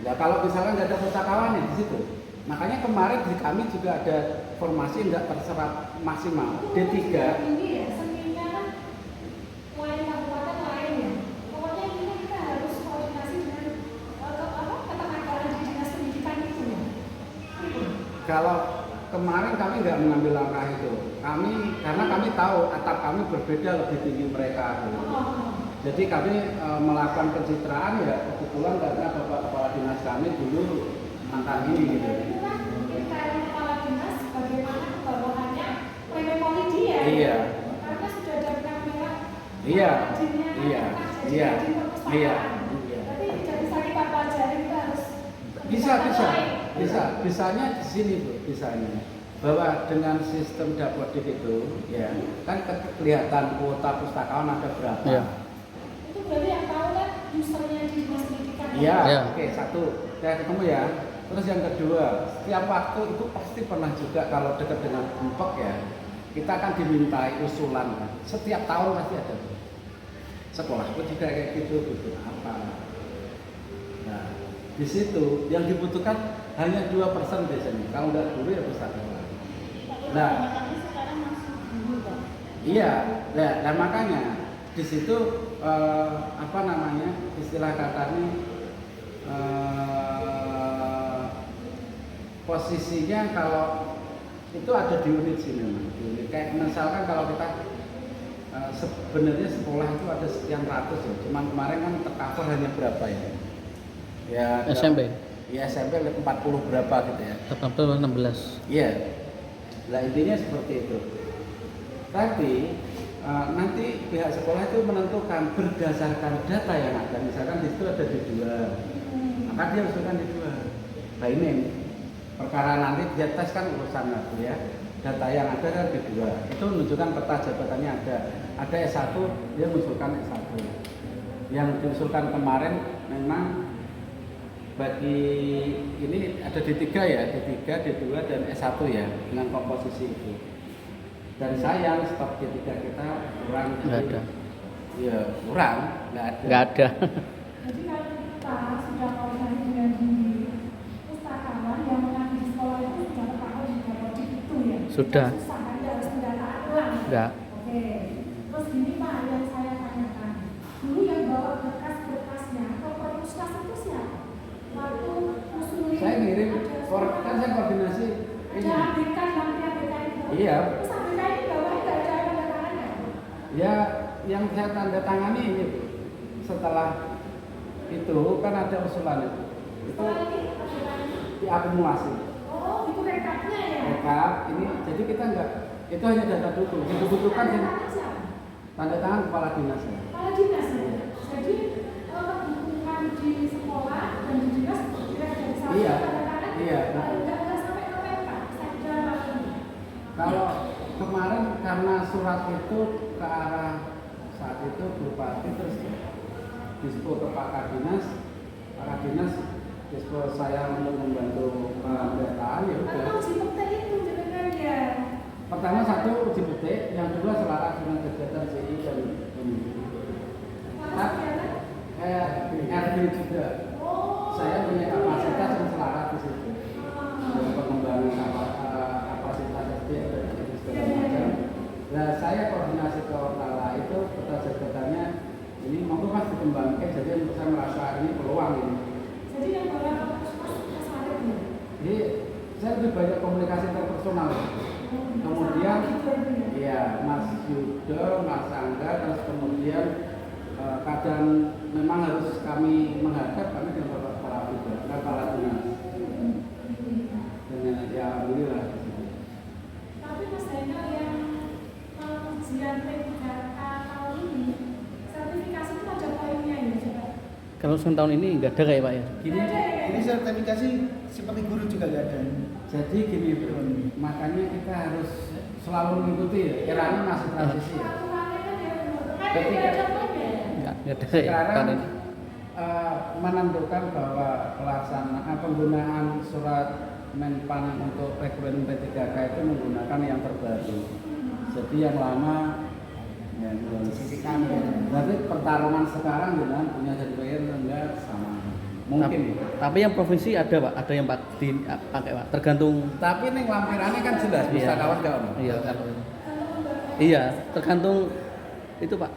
S1: ya kalau misalkan nggak ada pustakawan ya di situ. Makanya kemarin di kami juga ada formasi nggak terserap maksimal D3.
S2: Ini ya, seninya kan lain kabupaten lain ya. Pokoknya ini kita harus koordinasi dengan ketenagaan di dinas pendidikan itu ya.
S1: Kalau kemarin kami nggak mengambil langkah itu. Karena kami tahu atap kami berbeda lebih tinggi mereka. Jadi kami melakukan pencitraan ya kebetulan karena Bapak Kepala Dinas kami dulu mantan ini gitu.
S2: Kepala dinas bagaimana kebawahannya Premepoli dia.
S1: Iya.
S2: Karena sudah ada benang merah.
S1: Iya.
S2: Iya. Tapi tidak bisa kita pelajari, kita harus
S1: Bisanya di sini Bu, bisanya. Bahwa dengan sistem Dapodik itu ya kan kelihatan kuota pustakawan ada berapa.
S3: Iya.
S2: itu berarti yang tahu kan usernya di dinas pendidikan.
S1: Iya,
S3: Ya.
S1: oke, satu. Saya ketemu ya. Terus yang kedua, setiap waktu itu pasti pernah juga kalau dekat dengan Bumpek ya, kita akan dimintai usulan. Setiap tahun pasti ada. Sekolahku juga kayak gitu, butuh apa. Nah, di situ yang dibutuhkan hanya 2% biasanya. Kalau nggak guru ya pustakawan. Nah, iya, nah makanya di situ istilah katanya posisinya kalau itu ada di unit sini memang. Kayak misalkan kalau kita sebenarnya sekolah itu ada sekian ratus ya, cuman kemarin kan tercover hanya berapa ya? Ya
S3: SMP.
S1: Ya SMP 40 berapa gitu ya?
S3: 16.
S1: Iya. Nah intinya seperti itu. Tapi nanti pihak sekolah itu menentukan berdasarkan data yang ada. Misalkan di situ ada D2, maka dia usulkan D2. Nah ini perkara nanti dia tes kan urusan lagi ya. Data yang ada kan D2. Itu menunjukkan peta jabatannya ada. Ada S1, dia mengusulkan S1. Yang diusulkan kemarin memang bagi ini ada D3 ya, D3, D2 dan S1 ya dengan komposisi itu. Dan sayang stok D3 kita kurang.
S3: Nggak ada.
S1: Iya, kurang, nggak ada.
S3: Nggak ada.
S2: Jadi kalau kita sudah koordinasi dengan di pustakawan yang mengajar di sekolah itu sudah terpakai di Dapodik itu ya.
S3: Sudah.
S2: Susah kan, tidak harus mendataan ulang.
S3: Nggak.
S2: Oke. Terus gini Pak, yang saya tanyakan, dulu yang bawa berkas-berkasnya ke perpuskas itu siapa? Waktu usulin.
S1: Saya ngirim, kan saya koordinasi ini.
S2: Ada ABK, nanti ABK itu.
S1: Iya.
S2: Terus ABK ini bawa nggak ada tanda tangannya?
S1: Ya, yang saya tanda tangani ini Bu. Setelah itu kan ada usulan itu. Itu
S2: Setelah ini ABK-nya.
S1: diakumulasi.
S2: Oh, itu rekapnya ya?
S1: Rekap ini, jadi kita enggak, itu hanya data dulu. Yang dibutuhkan
S2: Tanda
S1: yang
S2: tangan siapa?
S1: tanda tangan kepala dinas. Ya.
S2: Kepala dinas ya? Jadi kebutuhan di sekolah dan di dinas tidak dari satu
S1: Iya.
S2: tanda tangan.
S1: Iya.
S2: Nggak sampai ke PK, sekda langsung.
S1: Kalau kemarin karena surat itu ke arah saat itu Bupati terus dispo ke Pak Kadinas, dispo saya untuk membantu pendataan ya udah.
S2: Atau Cipete itu dengan ya?
S1: Pertama satu uji petik, yang kedua selaras dengan kegiatan CI dan ini. RD juga. Saya punya kapasitas yang selaras di situ. Dari pengembangan kapasitas SDM dan segala macam. Nah, saya koordinasi ke Orkala itu kegiatannya ini monggo Mas dikembangkan, jadi saya merasa ini peluang ini.
S2: Jadi yang berapa ini?
S1: Jadi saya lebih banyak komunikasi interpersonal. Kemudian ya Mas Yudo, Mas Angga, terus kemudian kadang memang harus kami menghadap kami dengan Bapak Kepala juga, Kepala Dinas. Dengan ya alhamdulillah.
S2: Tapi Mas Zainal yang ujian P3K tahun ini sertifikasi itu ada poinnya ya coba.
S6: Kalau tahun ini nggak ada kayak Pak ya?
S8: Ini sertifikasi seperti guru juga nggak ada.
S1: Jadi gini Bro, makanya kita harus selalu mengikuti ya. Kiranya masih transisi ya.
S6: Nggak ada kayak
S1: Sekarang
S6: tahun ini.
S1: menentukan bahwa pelaksanaan penggunaan surat Menpan untuk rekrutmen P3K itu menggunakan yang terbaru. Jadi yang lama ya
S8: Sisihkan ya.
S1: berarti pertarungan sekarang dengan punya sertifikat enggak sama. Mungkin.
S6: Tapi yang provinsi ada Pak, ada yang pakai Pak, tergantung.
S1: Tapi nih lampirannya kan jelas
S6: Iya.
S1: bisa kawan kawan.
S6: Iya, iya, tergantung itu Pak,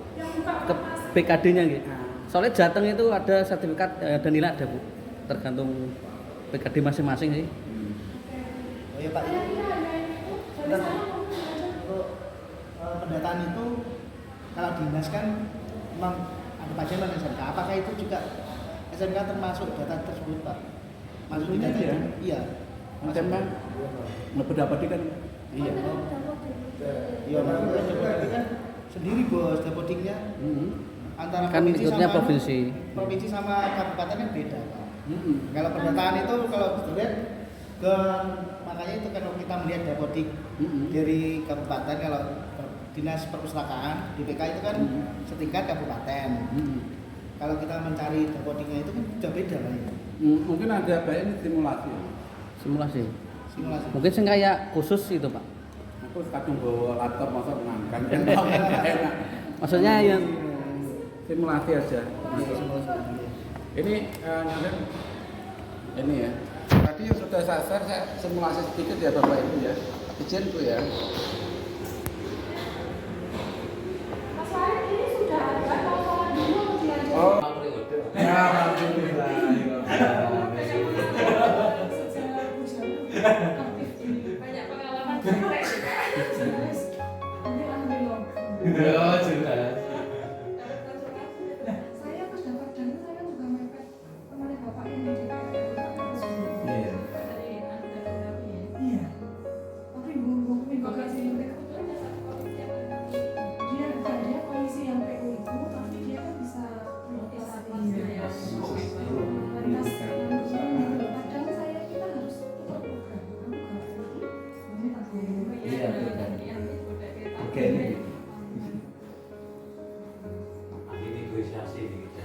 S6: ke PKD-nya gitu. Soalnya Jateng itu ada sertifikat dan nilai ada Bu, tergantung PKD masing-masing sih.
S8: Oh ya Pak, untuk pendataan itu kalau dinas kan memang ada pajak dan SMK. Apakah itu juga SMK termasuk data tersebut Pak? Masuk di data
S1: Iya.
S8: itu? Iya.
S1: Macam kan pendapat kan iya.
S8: Iya, maksudnya Dapodik kan sendiri bos Dapodiknya antara
S6: Kan ikutnya provinsi.
S8: provinsi sama kabupaten kan beda Pak. Kalau pendataan itu kalau dilihat ke makanya itu kalau kita melihat Dapodik dari kabupaten, kalau dinas perpustakaan DPK itu kan setingkat kabupaten. Kalau kita mencari Dapodiknya itu kan sudah beda Pak ya.
S1: Mungkin ada baik simulasi.
S6: Simulasi.
S8: Simulasi.
S6: Mungkin sih kayak khusus itu Pak.
S1: Aku kadang bawa laptop masa ngangkat kan enak.
S6: Maksudnya yang
S1: Simulasi aja. Ini nyampe ini ya. Tadi yang sudah saya simulasi sedikit ya Bapak Ibu ya. Izin Bu ya.
S2: Mas Farid ini sudah ada kalau sholat dulu dilanjut.
S1: Oh. Ya alhamdulillah.
S2: Banyak pengalaman praktek. Nanti alhamdulillah.
S4: Ya jelas.
S2: Saya pas dapat dana saya juga mepet kemarin bapak ini juga
S1: Iya.
S2: iya tapi belum komisi dia komisi yang PU itu tapi dia kan bisa lantas kadang saya kita harus ikut program
S1: Iya. Oke.
S4: Ini negosiasi gitu.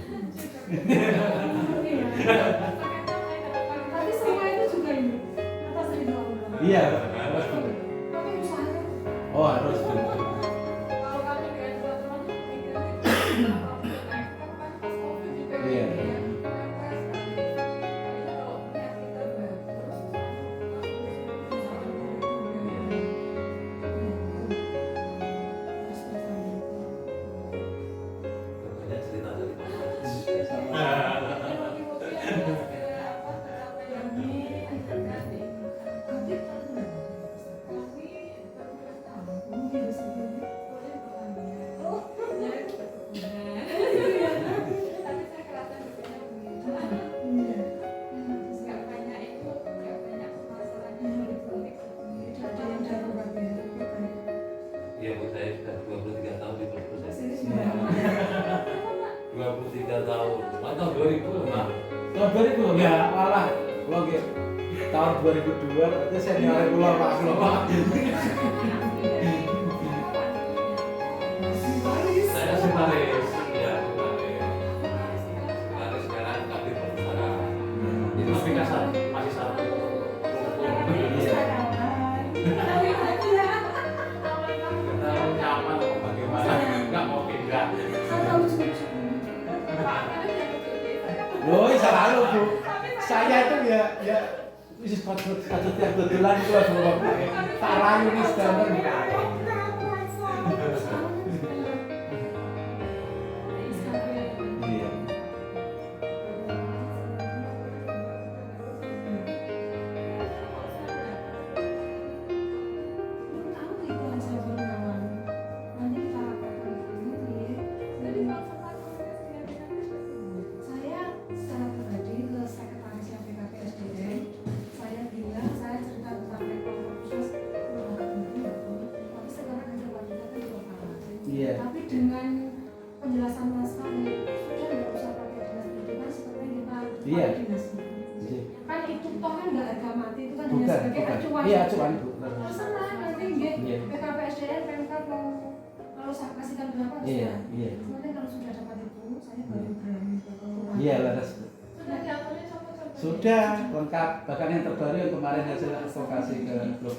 S2: tapi semua itu juga ini atas ridho Allah.
S1: Iya.
S2: Tapi usahanya
S1: Oh harus.
S2: kalau kami dengan teman-teman
S1: Iya.
S4: Banyak cerita dari Iya, Bu, saya sudah 23 tahun di proses. 23 tahun. Mas tahun 2000 loh, Mas.
S1: Tahun 2000 loh ya, malah kalau gitu tahun 2002 berarti senior kula Pak Pak.
S4: Saya sekretaris. Iya, sekretaris. Sekretaris sekarang tapi perpustakaan. Tapi kasar, masih satu.
S1: Loh, selalu Bu. Saya itu ya wis kocok yang kebetulan itu semua tak rayu nih sedang. Iya.
S2: Saya secara pribadi ke sekretarisnya PKP SDM, saya bilang saya cerita tentang rekor khusus tapi sekarang ada wanita itu lokal.
S1: Iya.
S2: Tapi dengan penjelasan Mas Fahmi, sudah nggak usah pakai dinas pendidikan seperti yang kita
S1: Iya.
S2: pakai dinas.
S1: Iya.
S2: Kan itu toh kan nggak harga mati, itu kan hanya
S1: Bukan,
S2: sebagai
S1: bukan.
S2: acuan.
S1: Iya, acuan, Bu.
S2: Terserah nanti nggih,
S1: Iya.
S2: PKP SDM Pemkab mau kalau saya kasihkan berapa
S1: Iya,
S2: terserah.
S1: iya.
S2: Sebenarnya kalau sudah dapat itu, saya baru berani.
S1: Iya, laras.
S2: Sudah diaturnya coba-coba.
S1: Sudah lengkap, bahkan yang terbaru yang kemarin hasil advokasi ke Blok